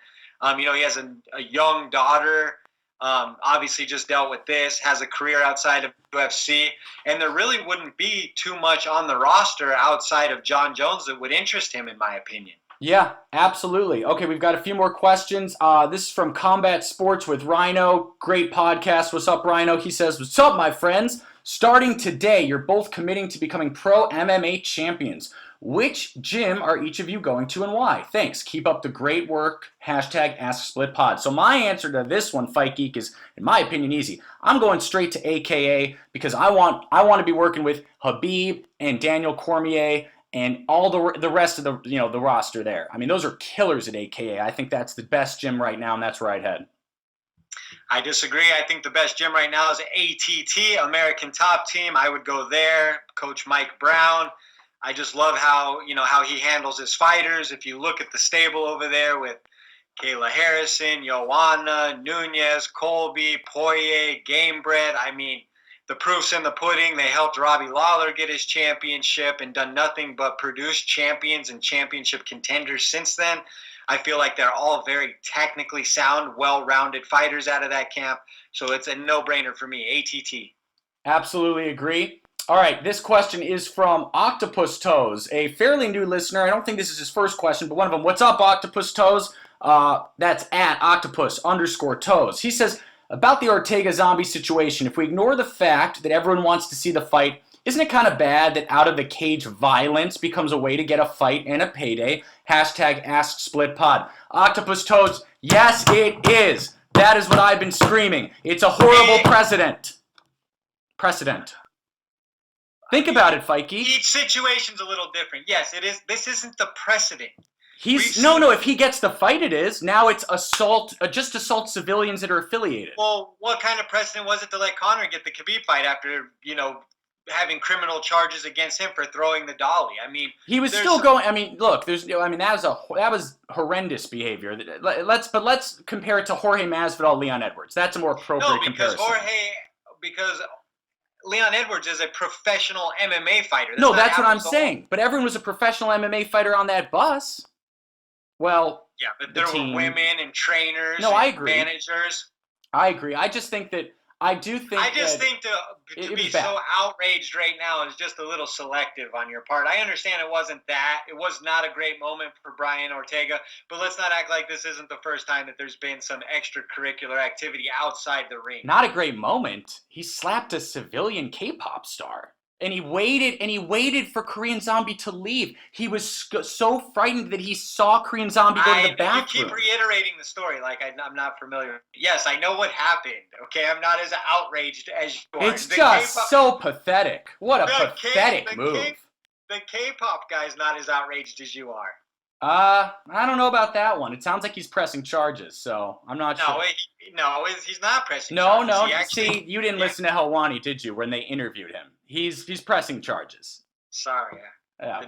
He has a young daughter, obviously just dealt with this, has a career outside of UFC, and there really wouldn't be too much on the roster outside of John Jones that would interest him, in my opinion. Yeah, absolutely. Okay, we've got a few more questions. This is from Combat Sports with Rhino. Great podcast. What's up, Rhino? He says, what's up, my friends? Starting today, you're both committing to becoming pro MMA champions. Which gym are each of you going to and why? Thanks. Keep up the great work. Hashtag AskSplitPod. So my answer to this one, Fight Geek, is, in my opinion, easy. I'm going straight to AKA because I want to be working with Habib and Daniel Cormier and all the rest of the roster there. I mean, those are killers at AKA. I think that's the best gym right now, and that's where I'd head. I disagree. I think the best gym right now is ATT, American Top Team. I would go there. Coach Mike Brown. I just love how he handles his fighters. If you look at the stable over there with Kayla Harrison, Joanna, Nunez, Colby, Poirier, Gamebred, I mean, the proof's in the pudding. They helped Robbie Lawler get his championship and done nothing but produce champions and championship contenders since then. I feel like they're all very technically sound, well-rounded fighters out of that camp. So it's a no-brainer for me, ATT. Absolutely agree. All right, this question is from Octopus Toes, a fairly new listener. I don't think this is his first question, but one of them. What's up, Octopus Toes? That's at Octopus_Toes. He says, about the Ortega Zombie situation, if we ignore the fact that everyone wants to see the fight, isn't it kind of bad that out of the cage violence becomes a way to get a fight and a payday? Hashtag AskSplitPod. Octopus Toes, yes it is. That is what I've been screaming. It's a horrible precedent. Think about it, Fikey. Each situation's a little different. Yes, it is. This isn't the precedent. No. If he gets the fight, it is. Now it's assault, just assault civilians that are affiliated. Well, what kind of precedent was it to let Conor get the Khabib fight after, having criminal charges against him for throwing the dolly? I mean, he was still going. I mean, look, that was horrendous behavior. Let's compare it to Jorge Masvidal, Leon Edwards. That's a more appropriate comparison. Because Leon Edwards is a professional MMA fighter. That's what I'm saying. But everyone was a professional MMA fighter on that bus. Well, yeah, but there were women and trainers. No, I agree. Managers. I agree. I just think to be so outraged right now is just a little selective on your part. I understand it was not a great moment for Brian Ortega, but let's not act like this isn't the first time that there's been some extracurricular activity outside the ring. Not a great moment. He slapped a civilian K-pop star. And he waited for Korean Zombie to leave. He was so frightened that he saw Korean Zombie go to the bathroom. You keep reiterating the story like I'm not familiar. Yes, I know what happened. Okay, I'm not as outraged as you are. It's just so pathetic. What a pathetic move. The K-pop guy's not as outraged as you are. I don't know about that one. It sounds like he's pressing charges, so I'm not sure. He's not pressing charges. No. See, you didn't listen to Helwani, did you, when they interviewed him? He's pressing charges. Sorry. I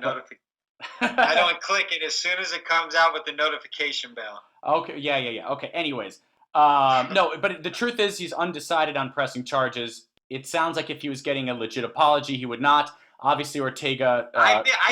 don't click it as soon as it comes out with the notification bell. Okay, yeah. Okay, anyways. No, but the truth is he's undecided on pressing charges. It sounds like if he was getting a legit apology, he would not. Obviously, Ortega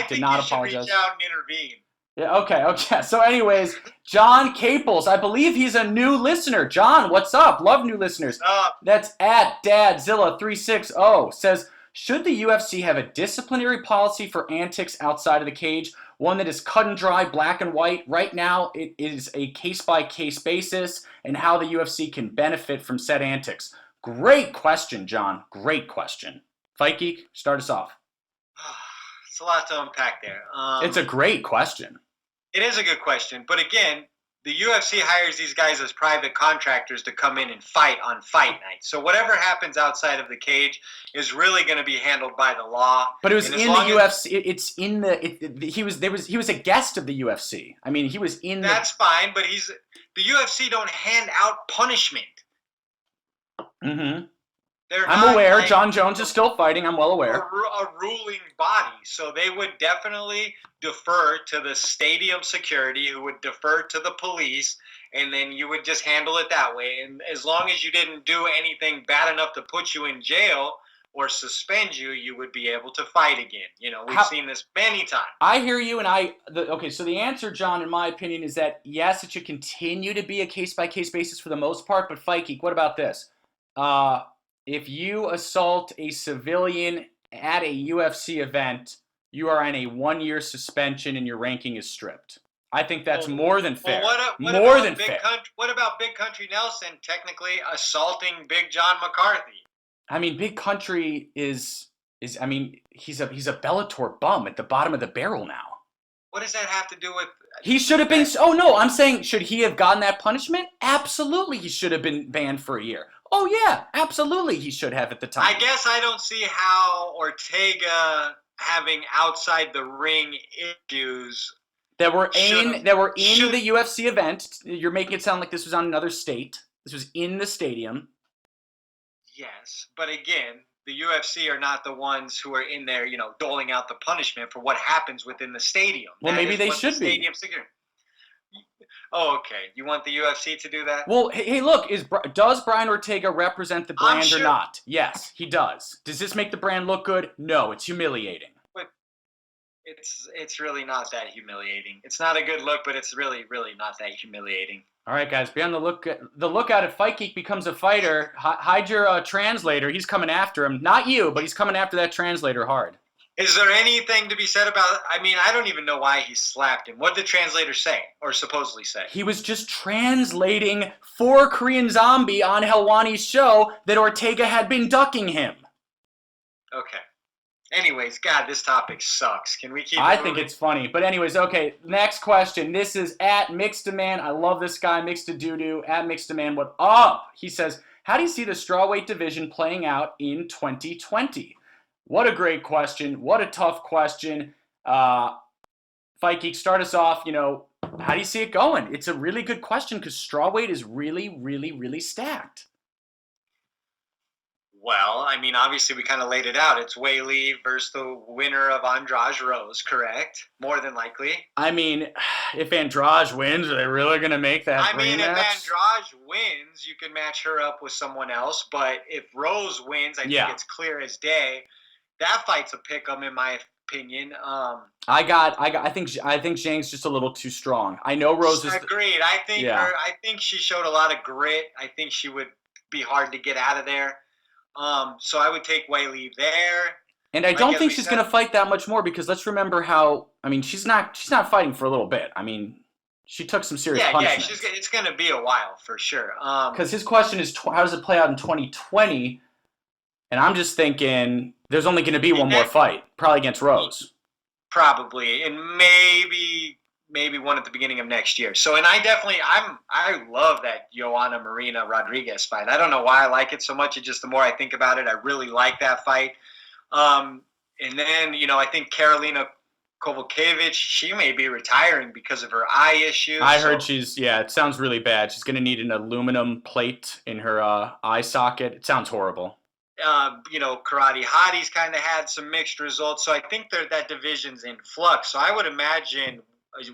did not apologize. Should reach out and intervene. Yeah, okay. So anyways, John Caples, I believe he's a new listener. John, what's up? Love new listeners. That's at Dadzilla360. Says, should the UFC have a disciplinary policy for antics outside of the cage? One that is cut and dry, black and white. Right now, it is a case-by-case basis and how the UFC can benefit from said antics. Great question, John. Great question. Fight Geek, start us off. It's a lot to unpack there. It's a great question. It is a good question. But again, the UFC hires these guys as private contractors to come in and fight on fight night. So whatever happens outside of the cage is really going to be handled by the law. But it was in the UFC. He was a guest of the UFC. I mean, he was in. That's fine, but the UFC don't hand out punishment. Mm-hmm. I'm aware. John Jones is still fighting. I'm well aware. A ruling body. So they would definitely defer to the stadium security, who would defer to the police, and then you would just handle it that way. And as long as you didn't do anything bad enough to put you in jail or suspend you, you would be able to fight again. We've seen this many times. I hear you, so the answer, John, in my opinion, is that yes, it should continue to be a case-by-case basis for the most part, but Fight Geek, what about this? If you assault a civilian at a UFC event, you are on a 1-year suspension and your ranking is stripped. I think that's more than fair. What about Big Country Nelson technically assaulting Big John McCarthy? I mean, Big Country he's a Bellator bum at the bottom of the barrel now. What does that have to do with... He should have been... Oh, no, I'm saying, should he have gotten that punishment? Absolutely, he should have been banned for a year. Oh, yeah, absolutely he should have at the time. I guess I don't see how Ortega having outside the ring issues that were in the UFC event. You're making it sound like this was on another state. This was in the stadium. Yes, but again, the UFC are not the ones who are in there, doling out the punishment for what happens within the stadium. Well, maybe they should be. Stadium security. Oh, okay. You want the UFC to do that? Well, hey, look, does Brian Ortega represent the brand or not? Yes, he does. Does this make the brand look good? No, it's humiliating. But it's really not that humiliating. It's not a good look, but it's really, really not that humiliating. All right, guys, be on the lookout. If Fight Geek becomes a fighter, hide your translator. He's coming after him. Not you, but he's coming after that translator hard. Is there anything to be said about... I mean, I don't even know why he slapped him. What did the translator say, or supposedly say? He was just translating for Korean Zombie on Helwani's show that Ortega had been ducking him. Okay. Anyways, God, this topic sucks. Can we keep I think it's funny. But anyways, okay, next question. This is at Mixed-A-Man. I love this guy, Mixed-A-Doo-Doo. At Mixed-A-Man, what up? He says, how do you see the strawweight division playing out in 2020? What a great question. What a tough question. Fight Geek, start us off. How do you see it going? It's a really good question because strawweight is really, really, really stacked. Well, I mean, obviously we kind of laid it out. It's Weili versus the winner of Andrade Rose, correct? More than likely. I mean, if Andrade wins, are they really going to make that I mean, if rematch? Andrade wins, you can match her up with someone else. But if Rose wins, I think it's clear as day. That fight's a pick-em in my opinion. I think Zhang's just a little too strong. I know Rose is. Agreed. I think she showed a lot of grit. I think she would be hard to get out of there. So I would take Weili there. And I don't think she's going to fight that much more because let's remember how. I mean, she's not fighting for a little bit. I mean, she took some serious punishment. Yeah, it's going to be a while for sure. Because his question is, how does it play out in 2020? And I'm just thinking there's only going to be one more fight, probably against Rose. Probably, and maybe one at the beginning of next year. So, and I love that Joanna Marina Rodriguez fight. I don't know why I like it so much. It's just the more I think about it, I really like that fight. And then, I think Karolina Kowalkiewicz, she may be retiring because of her eye issues. I heard it sounds really bad. She's going to need an aluminum plate in her eye socket. It sounds horrible. Karate Hottie's kind of had some mixed results. So I think that division's in flux. So I would imagine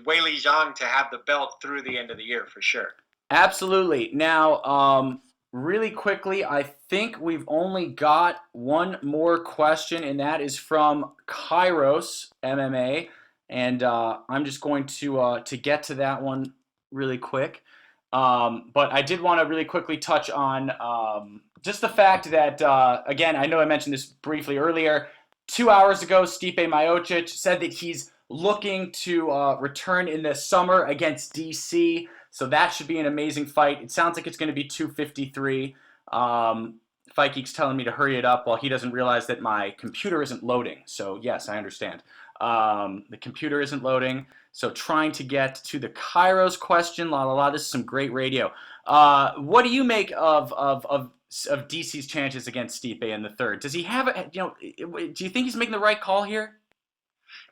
Weili Zhang to have the belt through the end of the year for sure. Absolutely. Now, really quickly, I think we've only got one more question, and that is from Kairos MMA. And I'm just going to get to that one really quick. But I did want to really quickly touch on just the fact that, again, I know I mentioned this briefly earlier. 2 hours ago, Stipe Miocic said that he's looking to return in the summer against DC. So that should be an amazing fight. It sounds like it's going to be 253. Fight Geek's telling me to hurry it up while he doesn't realize that my computer isn't loading. So, yes, I understand. The computer isn't loading. So trying to get to the Kairos question. This is some great radio. What do you make of DC's chances against Stipe in the third? Does he have do you think he's making the right call here?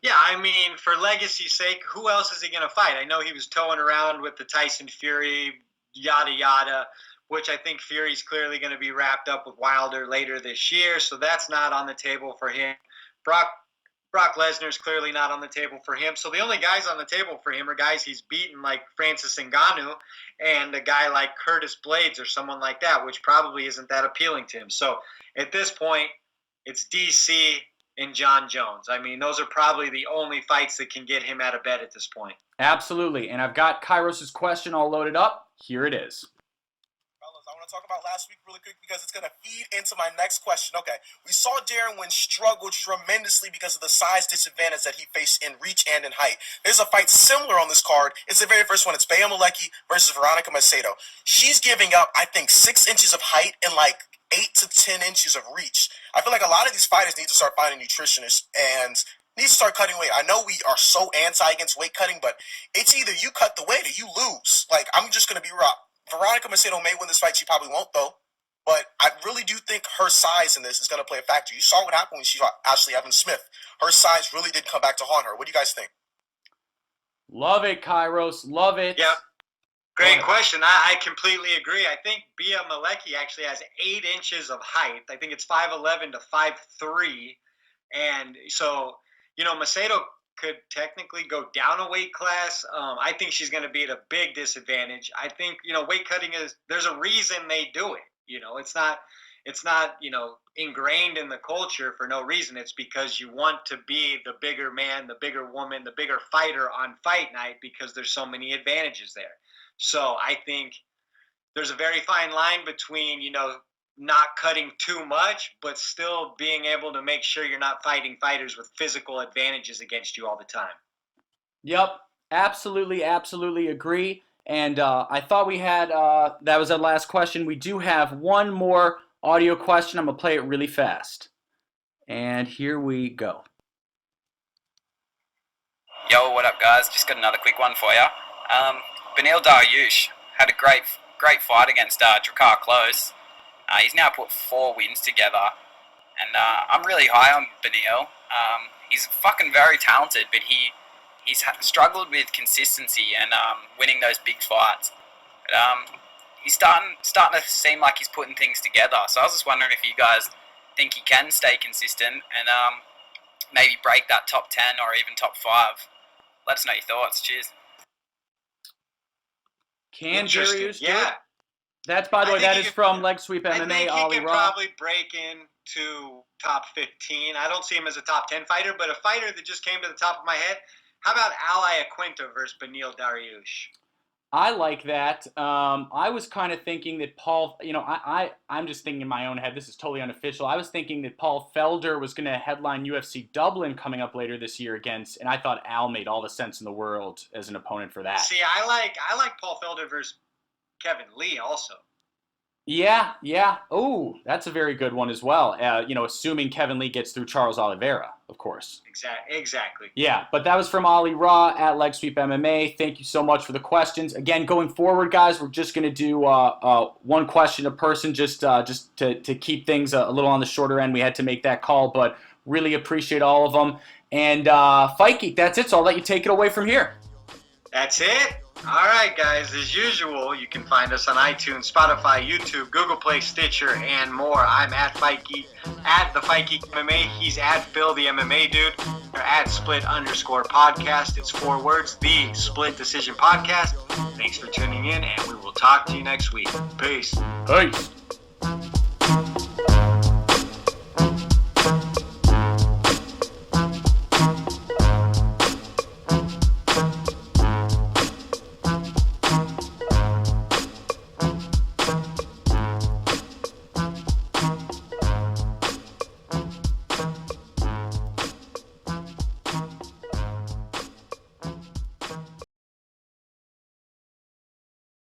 Yeah, I mean, for legacy's sake, who else is he going to fight? I know he was towing around with the Tyson Fury, yada, yada, which I think Fury's clearly going to be wrapped up with Wilder later this year, so that's not on the table for him. Brock Lesnar's clearly not on the table for him. So the only guys on the table for him are guys he's beaten like Francis Ngannou and a guy like Curtis Blades or someone like that, which probably isn't that appealing to him. So at this point, it's DC and John Jones. I mean, those are probably the only fights that can get him out of bed at this point. Absolutely. And I've got Kairos' question all loaded up. Here it is. I want to talk about last week really quick because it's going to feed into my next question. Okay, we saw Darren Wynn struggle tremendously because of the size disadvantage that he faced in reach and in height. There's a fight similar on this card. It's the very first one. It's Bea Malecki versus Veronica Macedo. She's giving up, I think, 6 inches of height and like 8 to 10 inches of reach. I feel like a lot of these fighters need to start finding nutritionists and need to start cutting weight. I know we are so anti against weight cutting, but it's either you cut the weight or you lose. Like, I'm just going to be raw. Veronica Macedo may win this fight. She probably won't, though. But I really do think her size in this is going to play a factor. You saw what happened when she fought Ashley Evans Smith. Her size really did come back to haunt her. What do you guys think? Love it, Kairos. Love it. Yeah. Great question. I completely agree. I think Bea Malecki actually has 8 inches of height. I think it's 5'11 to 5'3. And so, Macedo could technically go down a weight class. I think she's going to be at a big disadvantage. I think, weight cutting there's a reason they do it. It's not, ingrained in the culture for no reason. It's because you want to be the bigger man, the bigger woman, the bigger fighter on fight night because there's so many advantages there. So I think there's a very fine line between, not cutting too much, but still being able to make sure you're not fighting fighters with physical advantages against you all the time. Yep, absolutely agree. And I thought we had, that was our last question. We do have one more audio question. I'm going to play it really fast. And here we go. Yo, what up, guys? Just got another quick one for you. Beneil Dariush had a great fight against Drakkar Klose. He's now put 4 wins together, And I'm really high on Beneil. He's fucking very talented, but he's struggled with consistency and winning those big fights. But he's starting to seem like he's putting things together. So I was just wondering if you guys think he can stay consistent and maybe break that top 10 or even top 5. Let us know your thoughts. Cheers. Can Dariush do it? Yeah. That's, by the way, that is from Leg Sweep MMA. I think Ali he can Ra. probably break into top 15. I don't see him as a top 10 fighter, but a fighter that just came to the top of my head. How about Ally Aquinta versus Beneil Dariush? I like that. I was kind of thinking that Paul, I'm just thinking in my own head, this is totally unofficial. I was thinking that Paul Felder was going to headline UFC Dublin coming up later this year and I thought Al made all the sense in the world as an opponent for that. See, I like Paul Felder versus Kevin Lee also. Yeah. Oh, that's a very good one as well. Assuming Kevin Lee gets through Charles Oliveira, of course. Exactly. Yeah, but that was from Ali Ra at Leg Sweep MMA. Thank you so much for the questions. Again, going forward, guys, we're just going to do one question a person just to keep things a little on the shorter end. We had to make that call, but really appreciate all of them. And Fight Geek, that's it, so I'll let you take it away from here. That's it. All right, guys. As usual, you can find us on iTunes, Spotify, YouTube, Google Play, Stitcher, and more. I'm at Fight Geek, at the Fight Geek MMA. He's at Phil the MMA Dude. Or at Split_podcast. It's 4 words, the Split Decision Podcast. Thanks for tuning in, and we will talk to you next week. Peace. Peace.